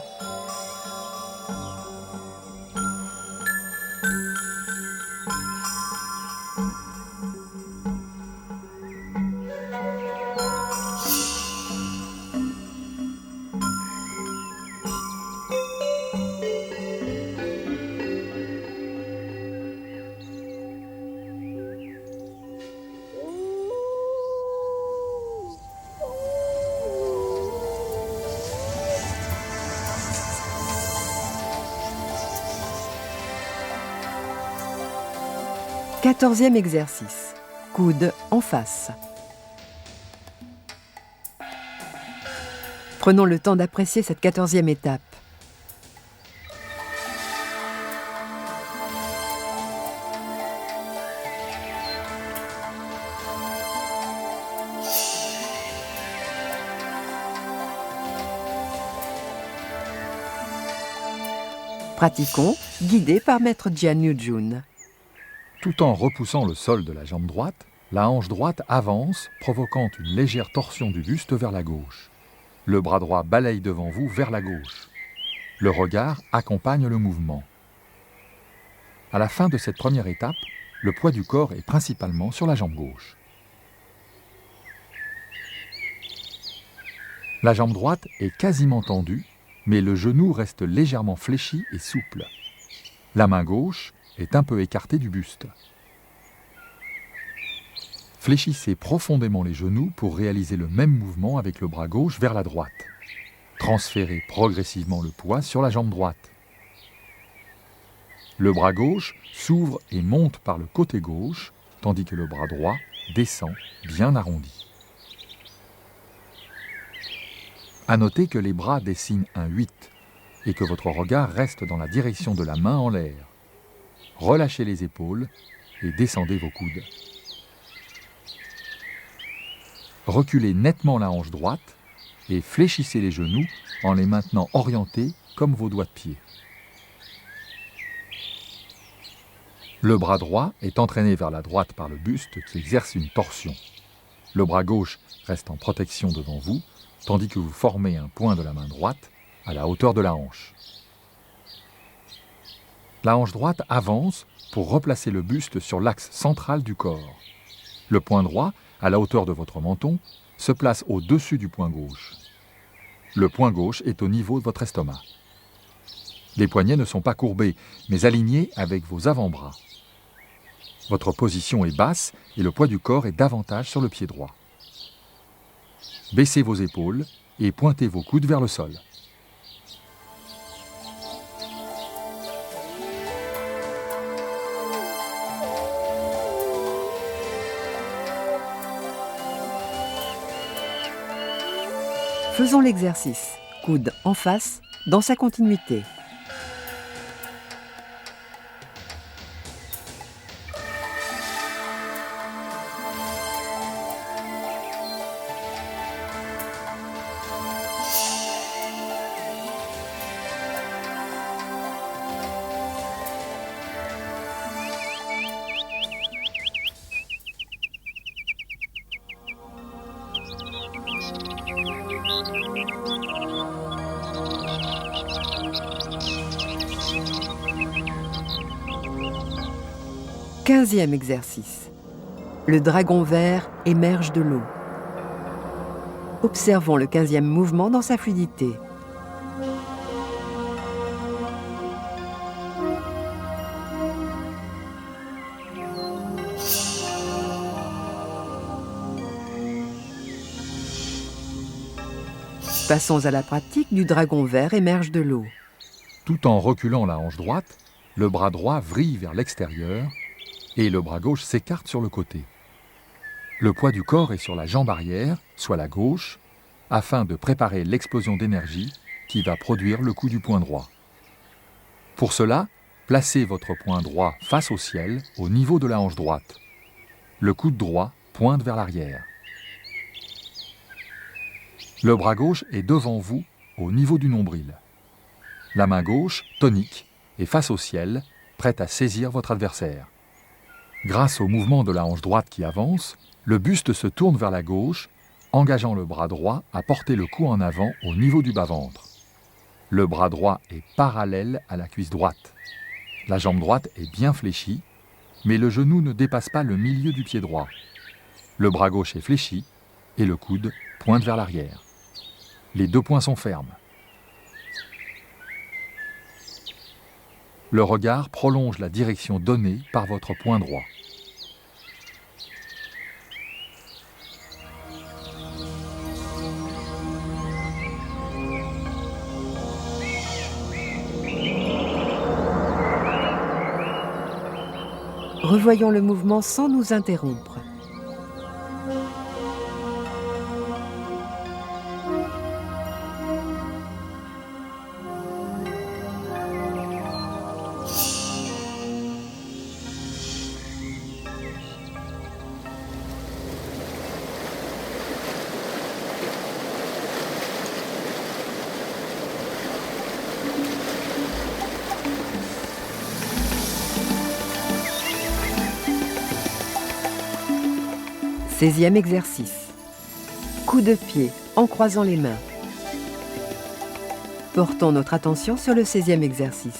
14e exercice. Coude en face. Prenons le temps d'apprécier cette 14e étape. Pratiquons, guidés par maître Jian Yu-jun. Tout en repoussant le sol de la jambe droite, la hanche droite avance, provoquant une légère torsion du buste vers la gauche. Le bras droit balaye devant vous vers la gauche. Le regard accompagne le mouvement. À la fin de cette première étape, le poids du corps est principalement sur la jambe gauche. La jambe droite est quasiment tendue, mais le genou reste légèrement fléchi et souple. La main gauche est un peu écartée du buste. Fléchissez profondément les genoux pour réaliser le même mouvement avec le bras gauche vers la droite. Transférez progressivement le poids sur la jambe droite. Le bras gauche s'ouvre et monte par le côté gauche, tandis que le bras droit descend bien arrondi. À noter que les bras dessinent un 8 et que votre regard reste dans la direction de la main en l'air. Relâchez les épaules et descendez vos coudes. Reculez nettement la hanche droite et fléchissez les genoux en les maintenant orientés comme vos doigts de pied. Le bras droit est entraîné vers la droite par le buste qui exerce une torsion. Le bras gauche reste en protection devant vous, tandis que vous formez un point de la main droite à la hauteur de la hanche. La hanche droite avance pour replacer le buste sur l'axe central du corps. Le point droit, à la hauteur de votre menton, se place au-dessus du point gauche. Le point gauche est au niveau de votre estomac. Les poignets ne sont pas courbés, mais alignés avec vos avant-bras. Votre position est basse et le poids du corps est davantage sur le pied droit. Baissez vos épaules et pointez vos coudes vers le sol. Faisons l'exercice. Coude en face, dans sa continuité. Quinzième exercice. Le dragon vert émerge de l'eau. Observons le 15e mouvement dans sa fluidité. Passons à la pratique du dragon vert émerge de l'eau. Tout en reculant la hanche droite, le bras droit vrille vers l'extérieur et le bras gauche s'écarte sur le côté. Le poids du corps est sur la jambe arrière, soit la gauche, afin de préparer l'explosion d'énergie qui va produire le coup du poing droit. Pour cela, placez votre poing droit face au ciel, au niveau de la hanche droite. Le coude droit pointe vers l'arrière. Le bras gauche est devant vous, au niveau du nombril. La main gauche, tonique, est face au ciel, prête à saisir votre adversaire. Grâce au mouvement de la hanche droite qui avance, le buste se tourne vers la gauche, engageant le bras droit à porter le cou en avant au niveau du bas-ventre. Le bras droit est parallèle à la cuisse droite. La jambe droite est bien fléchie, mais le genou ne dépasse pas le milieu du pied droit. Le bras gauche est fléchi et le coude pointe vers l'arrière. Les deux poings sont fermes. Le regard prolonge la direction donnée par votre poing droit. Revoyons le mouvement sans nous interrompre. Seizième exercice. Coup de pied en croisant les mains. Portons notre attention sur le 16e exercice.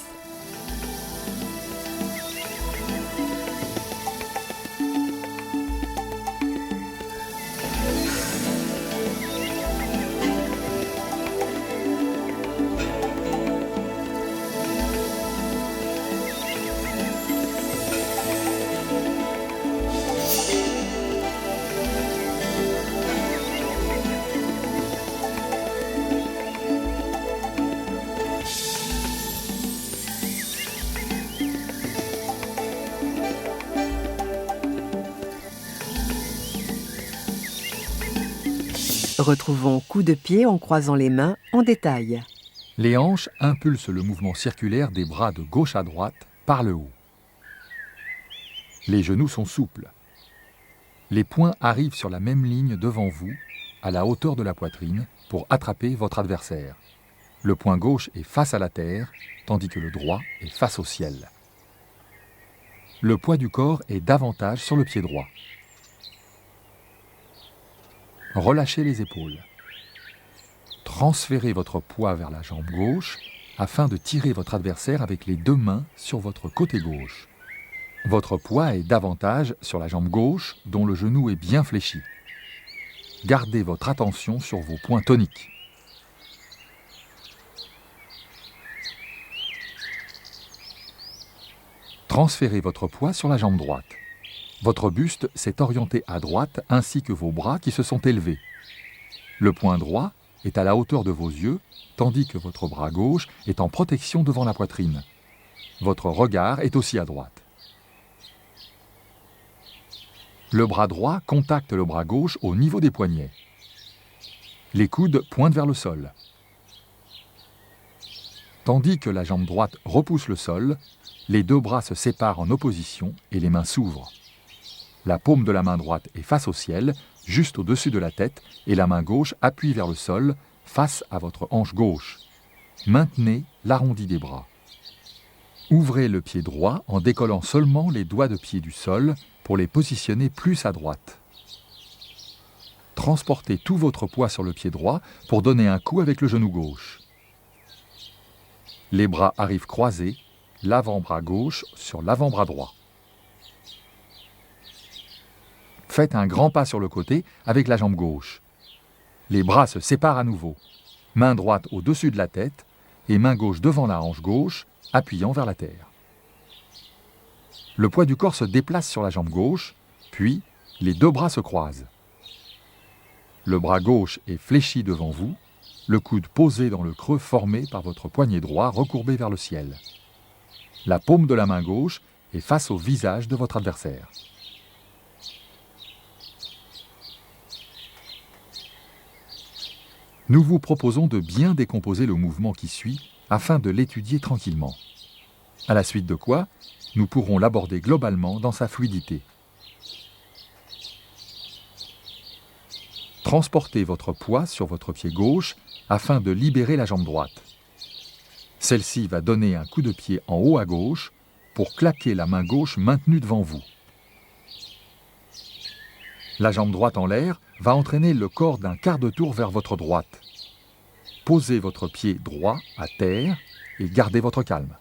Retrouvons coup de pied en croisant les mains en détail. Les hanches impulsent le mouvement circulaire des bras de gauche à droite par le haut. Les genoux sont souples. Les poings arrivent sur la même ligne devant vous, à la hauteur de la poitrine, pour attraper votre adversaire. Le poing gauche est face à la terre, tandis que le droit est face au ciel. Le poids du corps est davantage sur le pied droit. Relâchez les épaules. Transférez votre poids vers la jambe gauche afin de tirer votre adversaire avec les deux mains sur votre côté gauche. Votre poids est davantage sur la jambe gauche dont le genou est bien fléchi. Gardez votre attention sur vos points toniques. Transférez votre poids sur la jambe droite. Votre buste s'est orienté à droite ainsi que vos bras qui se sont élevés. Le poing droit est à la hauteur de vos yeux, tandis que votre bras gauche est en protection devant la poitrine. Votre regard est aussi à droite. Le bras droit contacte le bras gauche au niveau des poignets. Les coudes pointent vers le sol. Tandis que la jambe droite repousse le sol, les deux bras se séparent en opposition et les mains s'ouvrent. La paume de la main droite est face au ciel, juste au-dessus de la tête, et la main gauche appuie vers le sol, face à votre hanche gauche. Maintenez l'arrondi des bras. Ouvrez le pied droit en décollant seulement les doigts de pied du sol pour les positionner plus à droite. Transportez tout votre poids sur le pied droit pour donner un coup avec le genou gauche. Les bras arrivent croisés, l'avant-bras gauche sur l'avant-bras droit. Faites un grand pas sur le côté avec la jambe gauche. Les bras se séparent à nouveau. Main droite au-dessus de la tête et main gauche devant la hanche gauche, appuyant vers la terre. Le poids du corps se déplace sur la jambe gauche, puis les deux bras se croisent. Le bras gauche est fléchi devant vous, le coude posé dans le creux formé par votre poignet droit recourbé vers le ciel. La paume de la main gauche est face au visage de votre adversaire. Nous vous proposons de bien décomposer le mouvement qui suit afin de l'étudier tranquillement. À la suite de quoi, nous pourrons l'aborder globalement dans sa fluidité. Transportez votre poids sur votre pied gauche afin de libérer la jambe droite. Celle-ci va donner un coup de pied en haut à gauche pour claquer la main gauche maintenue devant vous. La jambe droite en l'air va entraîner le corps d'un quart de tour vers votre droite. Posez votre pied droit à terre et gardez votre calme.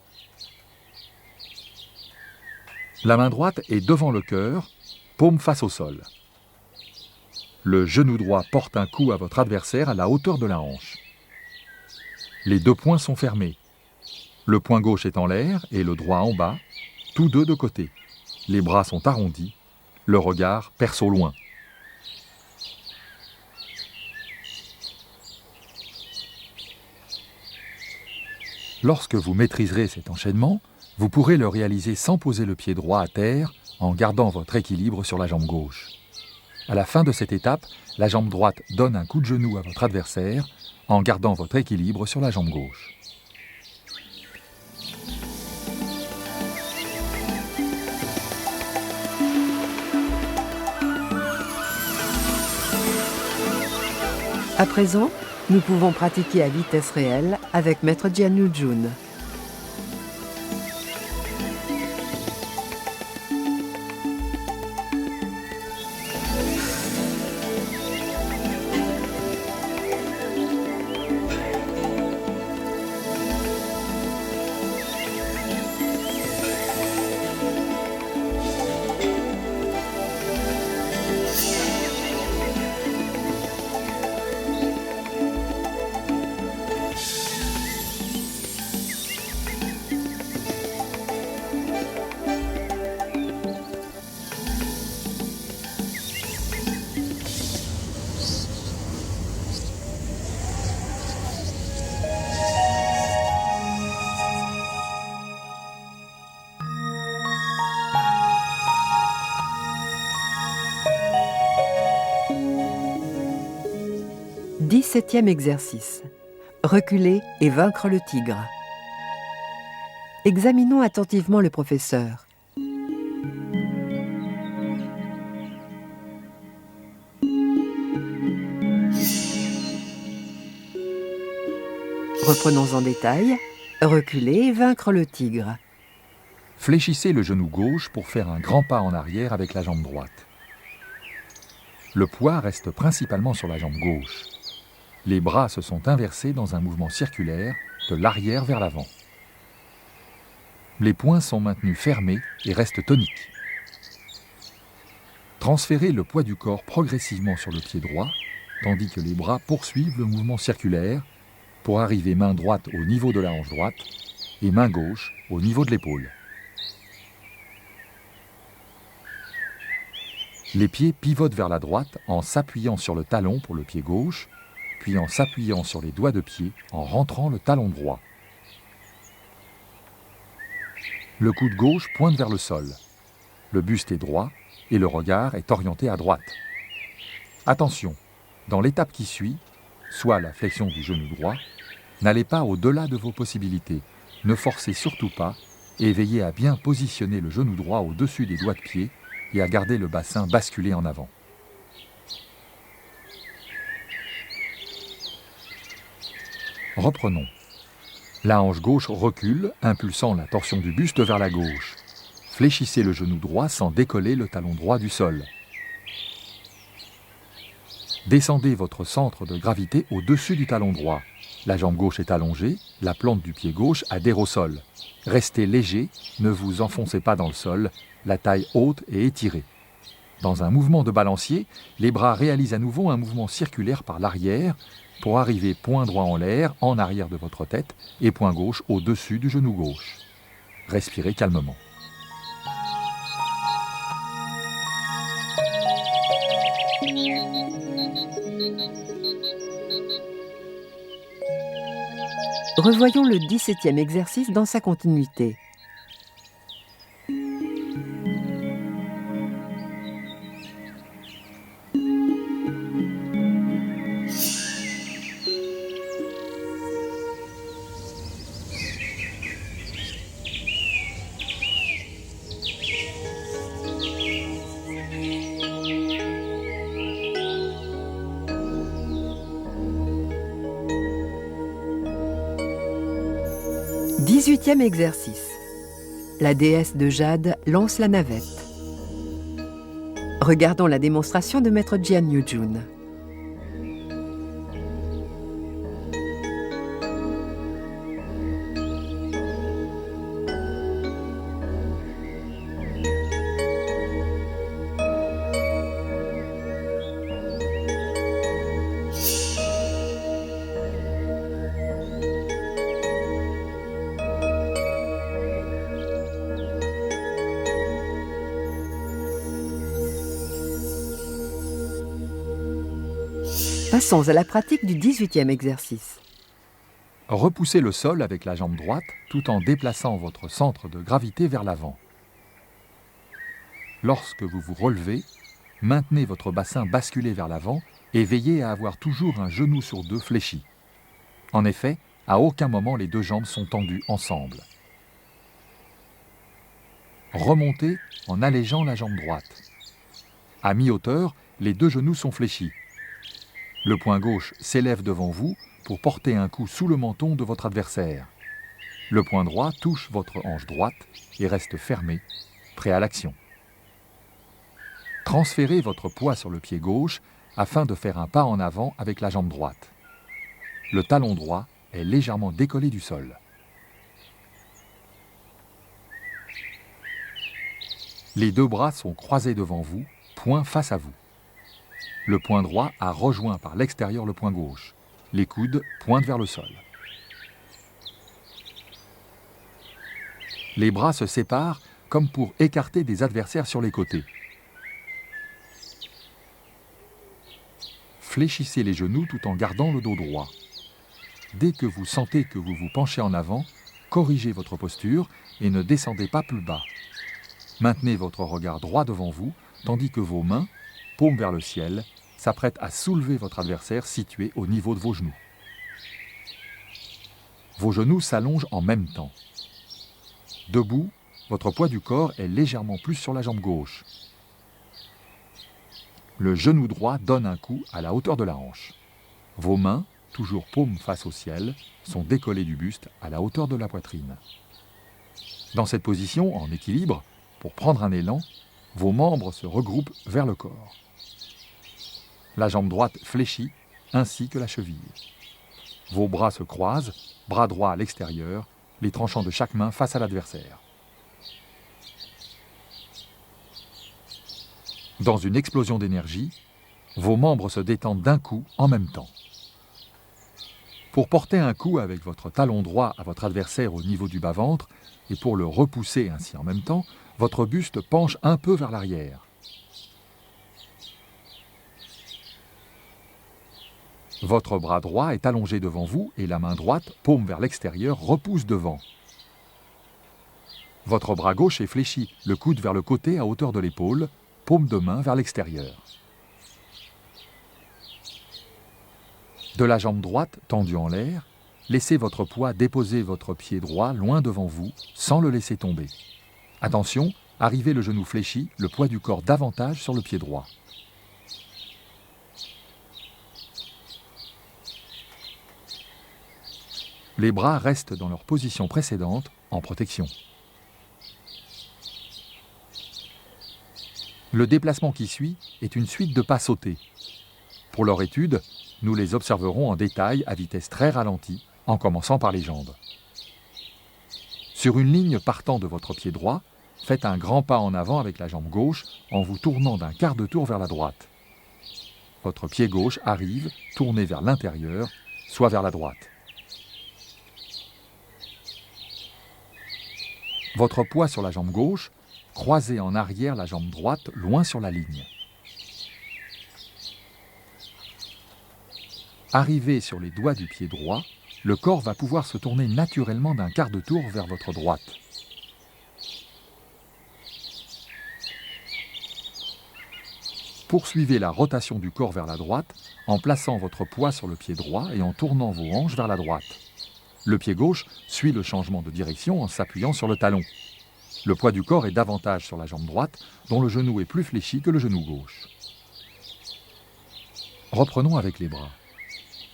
La main droite est devant le cœur, paume face au sol. Le genou droit porte un coup à votre adversaire à la hauteur de la hanche. Les deux poings sont fermés. Le poing gauche est en l'air et le droit en bas, tous deux de côté. Les bras sont arrondis, le regard perce au loin. Lorsque vous maîtriserez cet enchaînement, vous pourrez le réaliser sans poser le pied droit à terre, en gardant votre équilibre sur la jambe gauche. À la fin de cette étape, la jambe droite donne un coup de genou à votre adversaire en gardant votre équilibre sur la jambe gauche. À présent, nous pouvons pratiquer à vitesse réelle avec Maître Jianyujun. Dix-septième exercice. Reculer et vaincre le tigre. Examinons attentivement le professeur. Reprenons en détail. Reculer et vaincre le tigre. Fléchissez le genou gauche pour faire un grand pas en arrière avec la jambe droite. Le poids reste principalement sur la jambe gauche. Les bras se sont inversés dans un mouvement circulaire de l'arrière vers l'avant. Les poings sont maintenus fermés et restent toniques. Transférez le poids du corps progressivement sur le pied droit, tandis que les bras poursuivent le mouvement circulaire pour arriver main droite au niveau de la hanche droite et main gauche au niveau de l'épaule. Les pieds pivotent vers la droite en s'appuyant sur le talon pour le pied gauche, puis en s'appuyant sur les doigts de pied en rentrant le talon droit. Le coude gauche pointe vers le sol. Le buste est droit et le regard est orienté à droite. Attention, dans l'étape qui suit, soit la flexion du genou droit, n'allez pas au-delà de vos possibilités. Ne forcez surtout pas et veillez à bien positionner le genou droit au-dessus des doigts de pied et à garder le bassin basculé en avant. Reprenons. La hanche gauche recule, impulsant la torsion du buste vers la gauche. Fléchissez le genou droit sans décoller le talon droit du sol. Descendez votre centre de gravité au-dessus du talon droit. La jambe gauche est allongée, la plante du pied gauche adhère au sol. Restez léger, ne vous enfoncez pas dans le sol, la taille haute et étirée. Dans un mouvement de balancier, les bras réalisent à nouveau un mouvement circulaire par l'arrière pour arriver point droit en l'air, en arrière de votre tête, et point gauche au-dessus du genou gauche. Respirez calmement. Revoyons le 17e exercice dans sa continuité. Dix-huitième exercice. La déesse de jade lance la navette. Regardons la démonstration de Maître Jianyujun. Passons à la pratique du 18e exercice. Repoussez le sol avec la jambe droite tout en déplaçant votre centre de gravité vers l'avant. Lorsque vous vous relevez, maintenez votre bassin basculé vers l'avant et veillez à avoir toujours un genou sur deux fléchi. En effet, à aucun moment les deux jambes sont tendues ensemble. Remontez en allégeant la jambe droite. À mi-hauteur, les deux genoux sont fléchis. Le poing gauche s'élève devant vous pour porter un coup sous le menton de votre adversaire. Le poing droit touche votre hanche droite et reste fermé, prêt à l'action. Transférez votre poids sur le pied gauche afin de faire un pas en avant avec la jambe droite. Le talon droit est légèrement décollé du sol. Les deux bras sont croisés devant vous, poing face à vous. Le poing droit a rejoint par l'extérieur le poing gauche. Les coudes pointent vers le sol. Les bras se séparent comme pour écarter des adversaires sur les côtés. Fléchissez les genoux tout en gardant le dos droit. Dès que vous sentez que vous vous penchez en avant, corrigez votre posture et ne descendez pas plus bas. Maintenez votre regard droit devant vous, tandis que vos mains, paumes vers le ciel, s'apprêtent à soulever votre adversaire situé au niveau de vos genoux. Vos genoux s'allongent en même temps. Debout, votre poids du corps est légèrement plus sur la jambe gauche. Le genou droit donne un coup à la hauteur de la hanche. Vos mains, toujours paumes face au ciel, sont décollées du buste à la hauteur de la poitrine. Dans cette position, en équilibre, pour prendre un élan, vos membres se regroupent vers le corps. La jambe droite fléchit, ainsi que la cheville. Vos bras se croisent, bras droit à l'extérieur, les tranchants de chaque main face à l'adversaire. Dans une explosion d'énergie, vos membres se détendent d'un coup en même temps. Pour porter un coup avec votre talon droit à votre adversaire au niveau du bas-ventre et pour le repousser ainsi en même temps, votre buste penche un peu vers l'arrière. Votre bras droit est allongé devant vous et la main droite, paume vers l'extérieur, repousse devant. Votre bras gauche est fléchi, le coude vers le côté à hauteur de l'épaule, paume de main vers l'extérieur. De la jambe droite tendue en l'air, laissez votre poids déposer votre pied droit loin devant vous, sans le laisser tomber. Attention, arrivez le genou fléchi, le poids du corps davantage sur le pied droit. Les bras restent dans leur position précédente, en protection. Le déplacement qui suit est une suite de pas sautés. Pour leur étude, nous les observerons en détail à vitesse très ralentie, en commençant par les jambes. Sur une ligne partant de votre pied droit, faites un grand pas en avant avec la jambe gauche en vous tournant d'un quart de tour vers la droite. Votre pied gauche arrive, tourné vers l'intérieur, soit vers la droite. Votre poids sur la jambe gauche, croisez en arrière la jambe droite loin sur la ligne. Arrivé sur les doigts du pied droit, le corps va pouvoir se tourner naturellement d'un quart de tour vers votre droite. Poursuivez la rotation du corps vers la droite en plaçant votre poids sur le pied droit et en tournant vos hanches vers la droite. Le pied gauche suit le changement de direction en s'appuyant sur le talon. Le poids du corps est davantage sur la jambe droite, dont le genou est plus fléchi que le genou gauche. Reprenons avec les bras.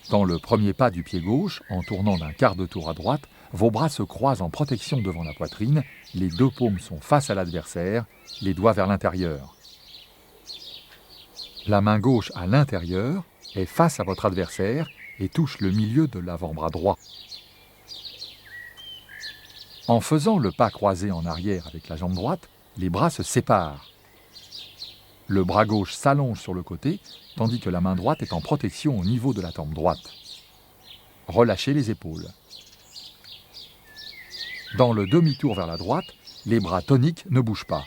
Dans le premier pas du pied gauche, en tournant d'un quart de tour à droite, vos bras se croisent en protection devant la poitrine, les deux paumes sont face à l'adversaire, les doigts vers l'intérieur. La main gauche à l'intérieur est face à votre adversaire et touche le milieu de l'avant-bras droit. En faisant le pas croisé en arrière avec la jambe droite, les bras se séparent. Le bras gauche s'allonge sur le côté, tandis que la main droite est en protection au niveau de la tempe droite. Relâchez les épaules. Dans le demi-tour vers la droite, les bras toniques ne bougent pas.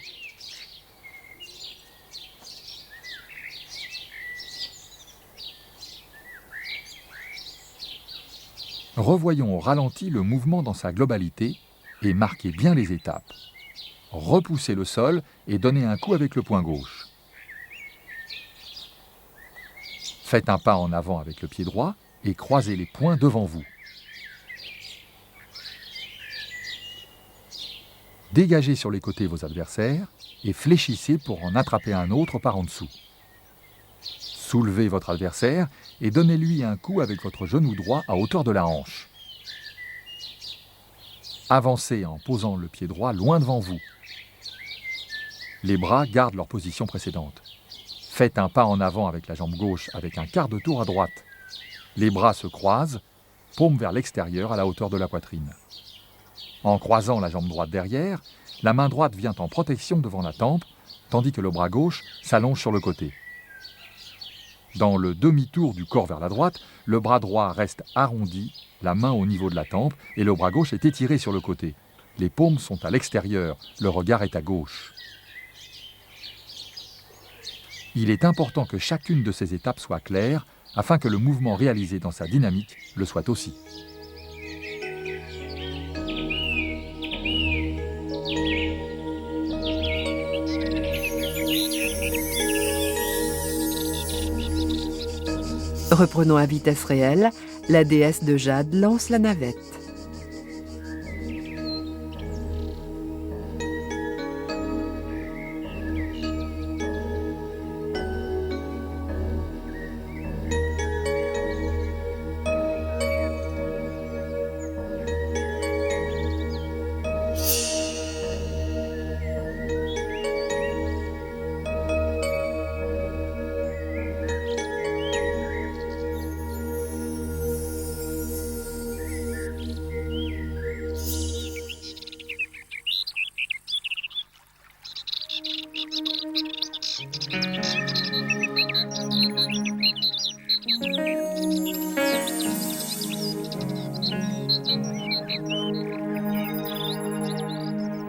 Revoyons au ralenti le mouvement dans sa globalité et marquez bien les étapes. repoussez le sol et donnez un coup avec le poing gauche. Faites un pas en avant avec le pied droit et croisez les poings devant vous. Dégagez sur les côtés vos adversaires et fléchissez pour en attraper un autre par en dessous. Soulevez votre adversaire et donnez-lui un coup avec votre genou droit à hauteur de la hanche. Avancez en posant le pied droit loin devant vous. Les bras gardent leur position précédente. Faites un pas en avant avec la jambe gauche avec un quart de tour à droite. Les bras se croisent, paume vers l'extérieur à la hauteur de la poitrine. En croisant la jambe droite derrière, la main droite vient en protection devant la tempe, tandis que le bras gauche s'allonge sur le côté. Dans le demi-tour du corps vers la droite, le bras droit reste arrondi, la main au niveau de la tempe, et le bras gauche est étiré sur le côté. Les paumes sont à l'extérieur, le regard est à gauche. Il est important que chacune de ces étapes soit claire, afin que le mouvement réalisé dans sa dynamique le soit aussi. Reprenons à vitesse réelle, la déesse de Jade lance la navette.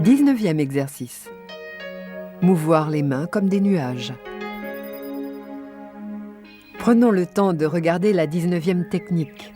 Dix-neuvième exercice. Mouvoir les mains comme des nuages. Prenons le temps de regarder la 19e technique.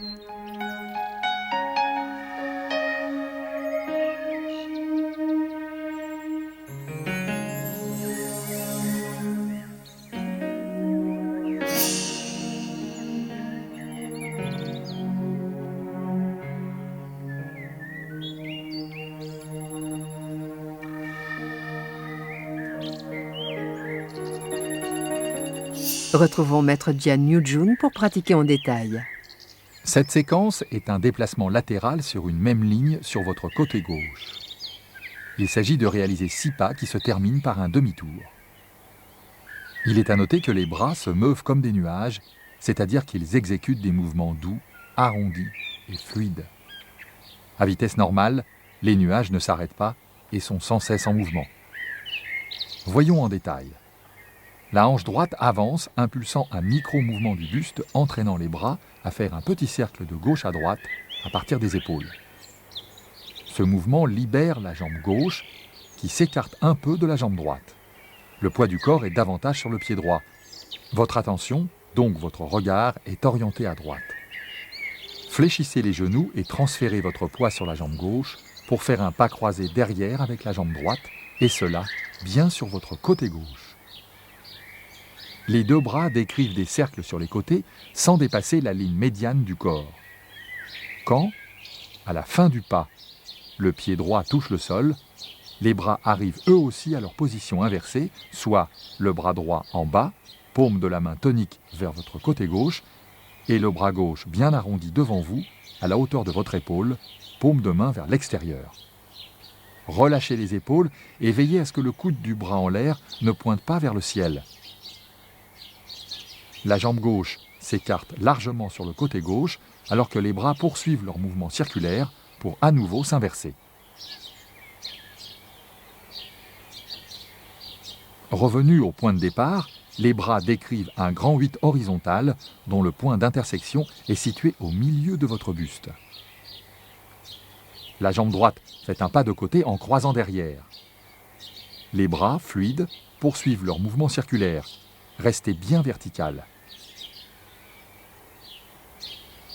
Retrouvons Maître Jian Yujun pour pratiquer en détail. Cette séquence est un déplacement latéral sur une même ligne sur votre côté gauche. Il s'agit de réaliser 6 pas qui se terminent par un demi-tour. Il est à noter que les bras se meuvent comme des nuages, c'est-à-dire qu'ils exécutent des mouvements doux, arrondis et fluides. À vitesse normale, les nuages ne s'arrêtent pas et sont sans cesse en mouvement. Voyons en détail. La hanche droite avance, impulsant un micro-mouvement du buste, entraînant les bras à faire un petit cercle de gauche à droite à partir des épaules. Ce mouvement libère la jambe gauche, qui s'écarte un peu de la jambe droite. Le poids du corps est davantage sur le pied droit. Votre attention, donc votre regard, est orienté à droite. Fléchissez les genoux et transférez votre poids sur la jambe gauche pour faire un pas croisé derrière avec la jambe droite, et cela bien sur votre côté gauche. Les 2 bras décrivent des cercles sur les côtés sans dépasser la ligne médiane du corps. Quand, à la fin du pas, le pied droit touche le sol, les bras arrivent eux aussi à leur position inversée, soit le bras droit en bas, paume de la main tonique vers votre côté gauche, et le bras gauche bien arrondi devant vous, à la hauteur de votre épaule, paume de main vers l'extérieur. Relâchez les épaules et veillez à ce que le coude du bras en l'air ne pointe pas vers le ciel. La jambe gauche s'écarte largement sur le côté gauche, alors que les bras poursuivent leur mouvement circulaire pour à nouveau s'inverser. Revenus au point de départ, les bras décrivent un grand 8 horizontal dont le point d'intersection est situé au milieu de votre buste. La jambe droite fait un pas de côté en croisant derrière. Les bras, fluides, poursuivent leur mouvement circulaire. Restez bien vertical.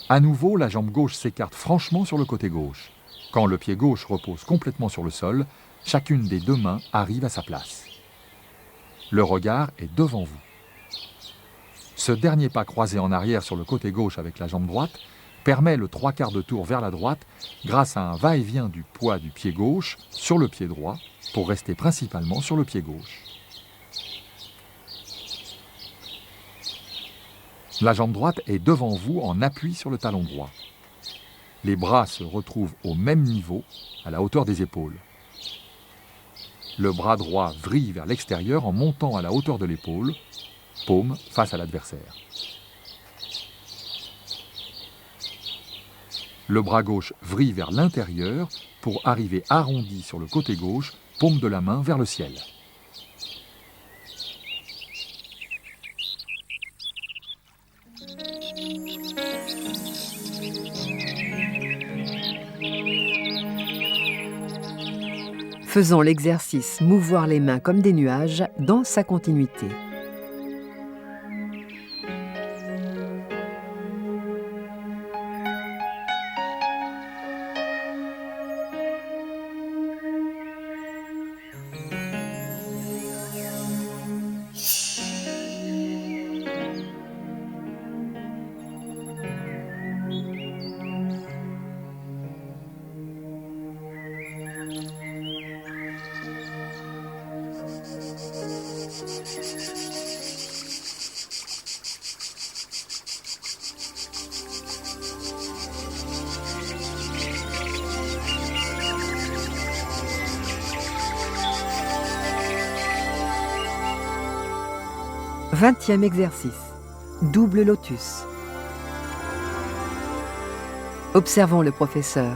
À nouveau, la jambe gauche s'écarte franchement sur le côté gauche. Quand le pied gauche repose complètement sur le sol, Chacune des deux mains arrive à sa place. Le regard est devant vous. Ce dernier pas croisé en arrière sur le côté gauche avec la jambe droite permet le 3/4 de tour vers la droite grâce à un va-et-vient du poids du pied gauche sur le pied droit pour rester principalement sur le pied gauche. La jambe droite est devant vous en appui sur le talon droit. Les bras se retrouvent au même niveau, à la hauteur des épaules. Le bras droit vrille vers l'extérieur en montant à la hauteur de l'épaule, paume face à l'adversaire. Le bras gauche vrille vers l'intérieur pour arriver arrondi sur le côté gauche, paume de la main vers le ciel. Faisons l'exercice mouvoir les mains comme des nuages dans sa continuité. Vingtième exercice. Double lotus. Observons le professeur.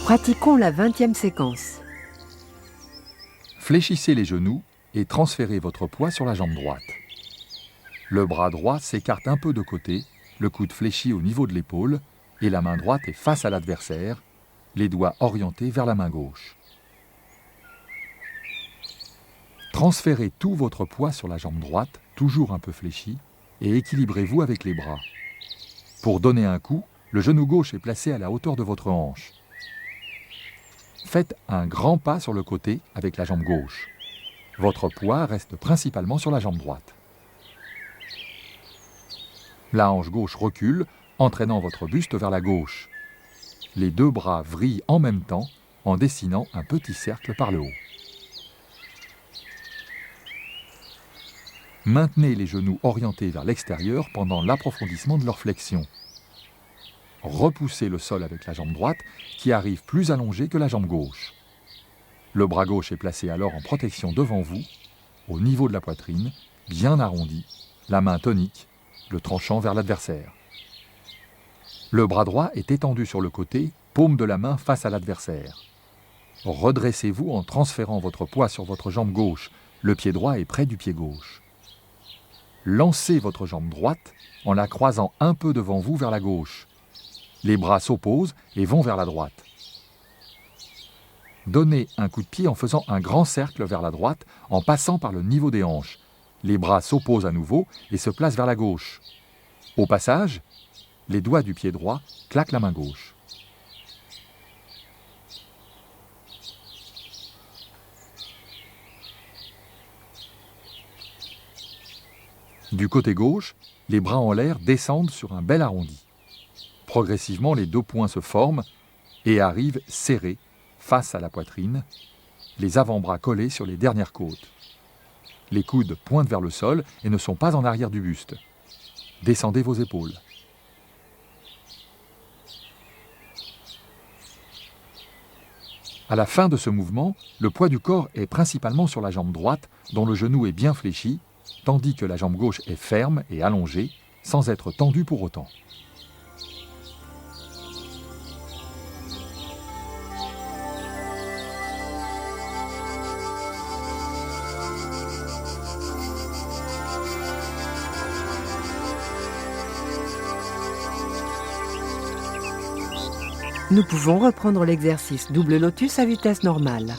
Pratiquons la 20e séquence. Fléchissez les genoux et transférez votre poids sur la jambe droite. Le bras droit s'écarte un peu de côté, le coude fléchi au niveau de l'épaule et la main droite est face à l'adversaire, les doigts orientés vers la main gauche. Transférez tout votre poids sur la jambe droite, toujours un peu fléchie, et équilibrez-vous avec les bras. Pour donner un coup, le genou gauche est placé à la hauteur de votre hanche. Faites un grand pas sur le côté avec la jambe gauche. Votre poids reste principalement sur la jambe droite. La hanche gauche recule, entraînant votre buste vers la gauche. Les deux bras vrillent en même temps en dessinant un petit cercle par le haut. Maintenez les genoux orientés vers l'extérieur pendant l'approfondissement de leur flexion. Repoussez le sol avec la jambe droite qui arrive plus allongée que la jambe gauche. Le bras gauche est placé alors en protection devant vous, au niveau de la poitrine, bien arrondi, la main tonique, le tranchant vers l'adversaire. Le bras droit est étendu sur le côté, paume de la main face à l'adversaire. Redressez-vous en transférant votre poids sur votre jambe gauche, le pied droit est près du pied gauche. Lancez votre jambe droite en la croisant un peu devant vous vers la gauche. Les bras s'opposent et vont vers la droite. Donnez un coup de pied en faisant un grand cercle vers la droite en passant par le niveau des hanches. Les bras s'opposent à nouveau et se placent vers la gauche. Au passage, les doigts du pied droit claquent la main gauche. Du côté gauche, les bras en l'air descendent sur un bel arrondi. Progressivement, les deux poings se forment et arrivent serrés face à la poitrine, les avant-bras collés sur les dernières côtes. Les coudes pointent vers le sol et ne sont pas en arrière du buste. Descendez vos épaules. À la fin de ce mouvement, le poids du corps est principalement sur la jambe droite, dont le genou est bien fléchi, tandis que la jambe gauche est ferme et allongée, sans être tendue pour autant. Nous pouvons reprendre l'exercice double lotus à vitesse normale.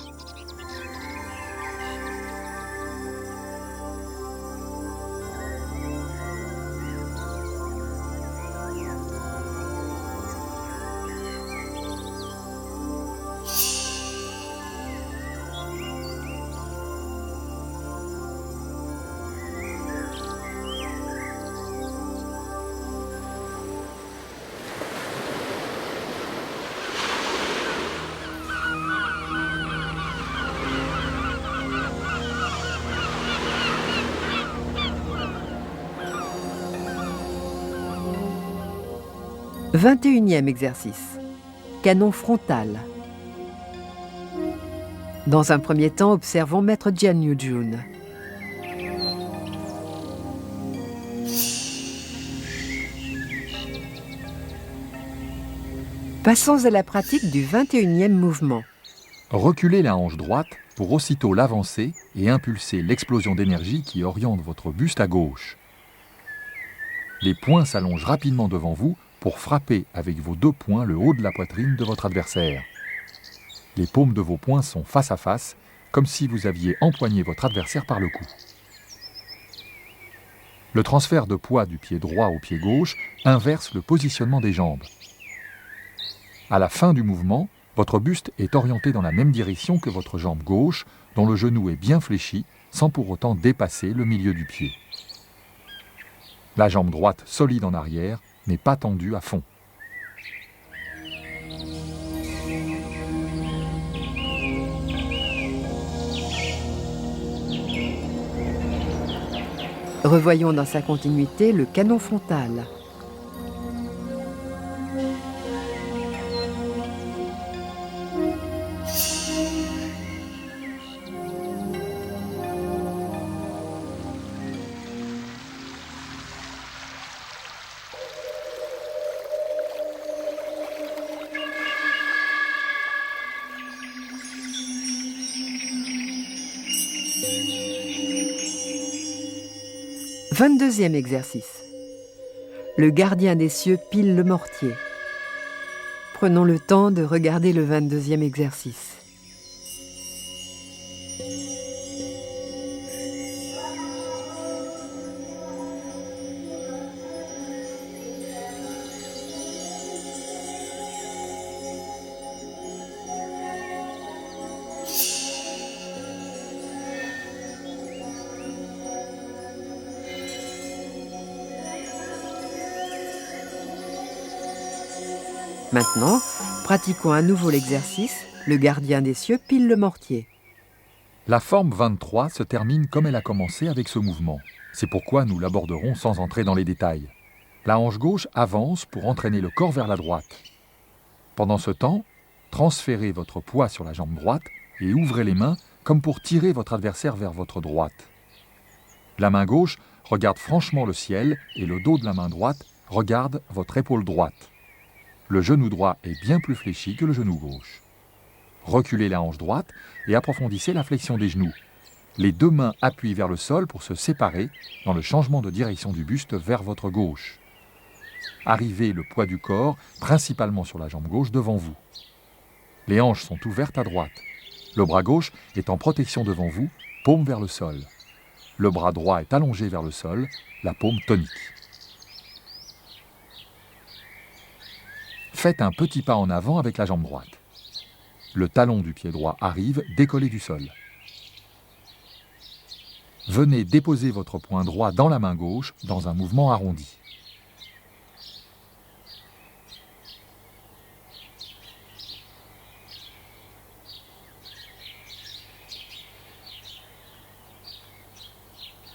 « 21e exercice. Canon frontal. Dans un premier temps, observons Maître Jian Yujun. Passons à la pratique du 21e mouvement. Reculez la hanche droite pour aussitôt l'avancer et impulser l'explosion d'énergie qui oriente votre buste à gauche. Les poings s'allongent rapidement devant vous pour frapper avec vos deux poings le haut de la poitrine de votre adversaire. Les paumes de vos poings sont face à face, comme si vous aviez empoigné votre adversaire par le cou. Le transfert de poids du pied droit au pied gauche inverse le positionnement des jambes. À la fin du mouvement, votre buste est orienté dans la même direction que votre jambe gauche, dont le genou est bien fléchi, sans pour autant dépasser le milieu du pied. La jambe droite solide en arrière n'est pas tendue à fond. Revoyons dans sa continuité le canon frontal. « 22e exercice. Le gardien des cieux pile le mortier. Prenons le temps de regarder le 22e exercice. Maintenant, pratiquons à nouveau l'exercice. Le gardien des cieux pile le mortier. La forme 23 se termine comme elle a commencé avec ce mouvement. C'est pourquoi nous l'aborderons sans entrer dans les détails. La hanche gauche avance pour entraîner le corps vers la droite. Pendant ce temps, transférez votre poids sur la jambe droite et ouvrez les mains comme pour tirer votre adversaire vers votre droite. La main gauche regarde franchement le ciel et le dos de la main droite regarde votre épaule droite. Le genou droit est bien plus fléchi que le genou gauche. Reculez la hanche droite et approfondissez la flexion des genoux. Les deux mains appuient vers le sol pour se séparer dans le changement de direction du buste vers votre gauche. Arrivez le poids du corps principalement sur la jambe gauche devant vous. Les hanches sont ouvertes à droite. Le bras gauche est en protection devant vous, paume vers le sol. Le bras droit est allongé vers le sol, la paume tonique. Faites un petit pas en avant avec la jambe droite. Le talon du pied droit arrive, décollé du sol. Venez déposer votre poing droit dans la main gauche dans un mouvement arrondi.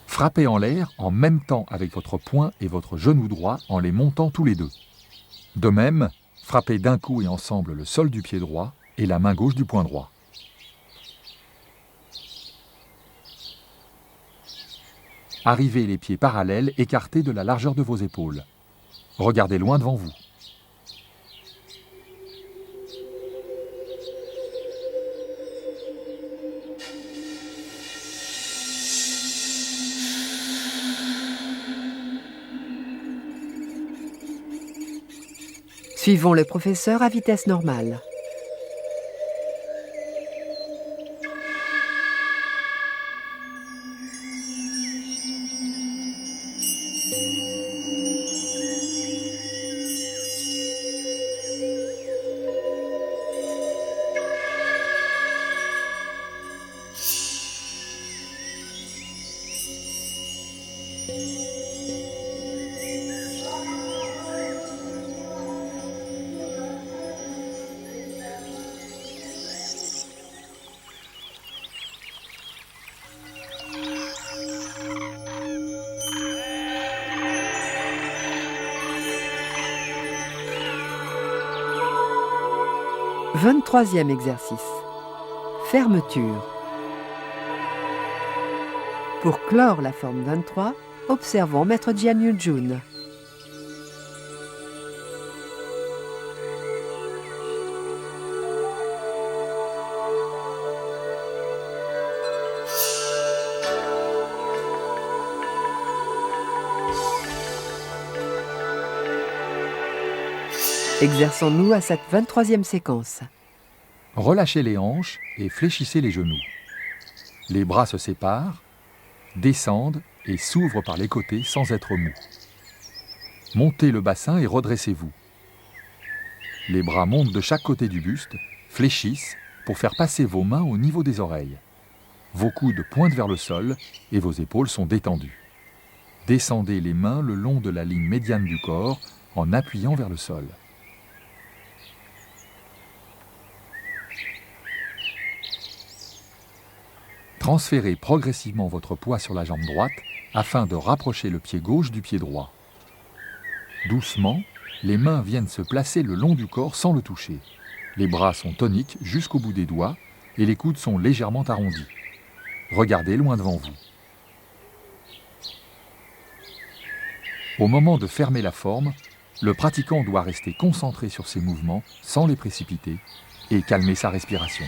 Frappez en l'air en même temps avec votre poing et votre genou droit en les montant tous les deux. De même, frappez d'un coup et ensemble le sol du pied droit et la main gauche du poing droit. Arrivez les pieds parallèles écartés de la largeur de vos épaules. Regardez loin devant vous. Suivons le professeur à vitesse normale. « 23e exercice. Fermeture. Pour clore la forme 23, observons Maître Jianyujun. Exerçons-nous à cette 23e séquence. Relâchez les hanches et fléchissez les genoux. Les bras se séparent, descendent et s'ouvrent par les côtés sans être mous. Montez le bassin et redressez-vous. Les bras montent de chaque côté du buste, fléchissent pour faire passer vos mains au niveau des oreilles. Vos coudes pointent vers le sol et vos épaules sont détendues. Descendez les mains le long de la ligne médiane du corps en appuyant vers le sol. Transférez progressivement votre poids sur la jambe droite afin de rapprocher le pied gauche du pied droit. Doucement, les mains viennent se placer le long du corps sans le toucher. Les bras sont toniques jusqu'au bout des doigts et les coudes sont légèrement arrondis. Regardez loin devant vous. Au moment de fermer la forme, le pratiquant doit rester concentré sur ses mouvements sans les précipiter et calmer sa respiration.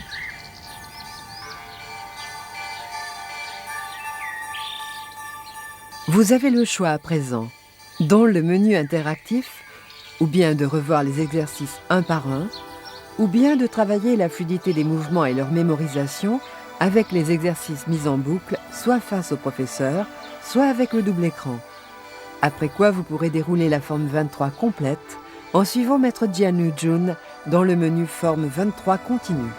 Vous avez le choix à présent, dans le menu interactif, ou bien de revoir les exercices un par un, ou bien de travailler la fluidité des mouvements et leur mémorisation avec les exercices mis en boucle, soit face au professeur, soit avec le double écran. Après quoi vous pourrez dérouler la forme 23 complète en suivant Maître Jianyujun dans le menu forme 23 continue.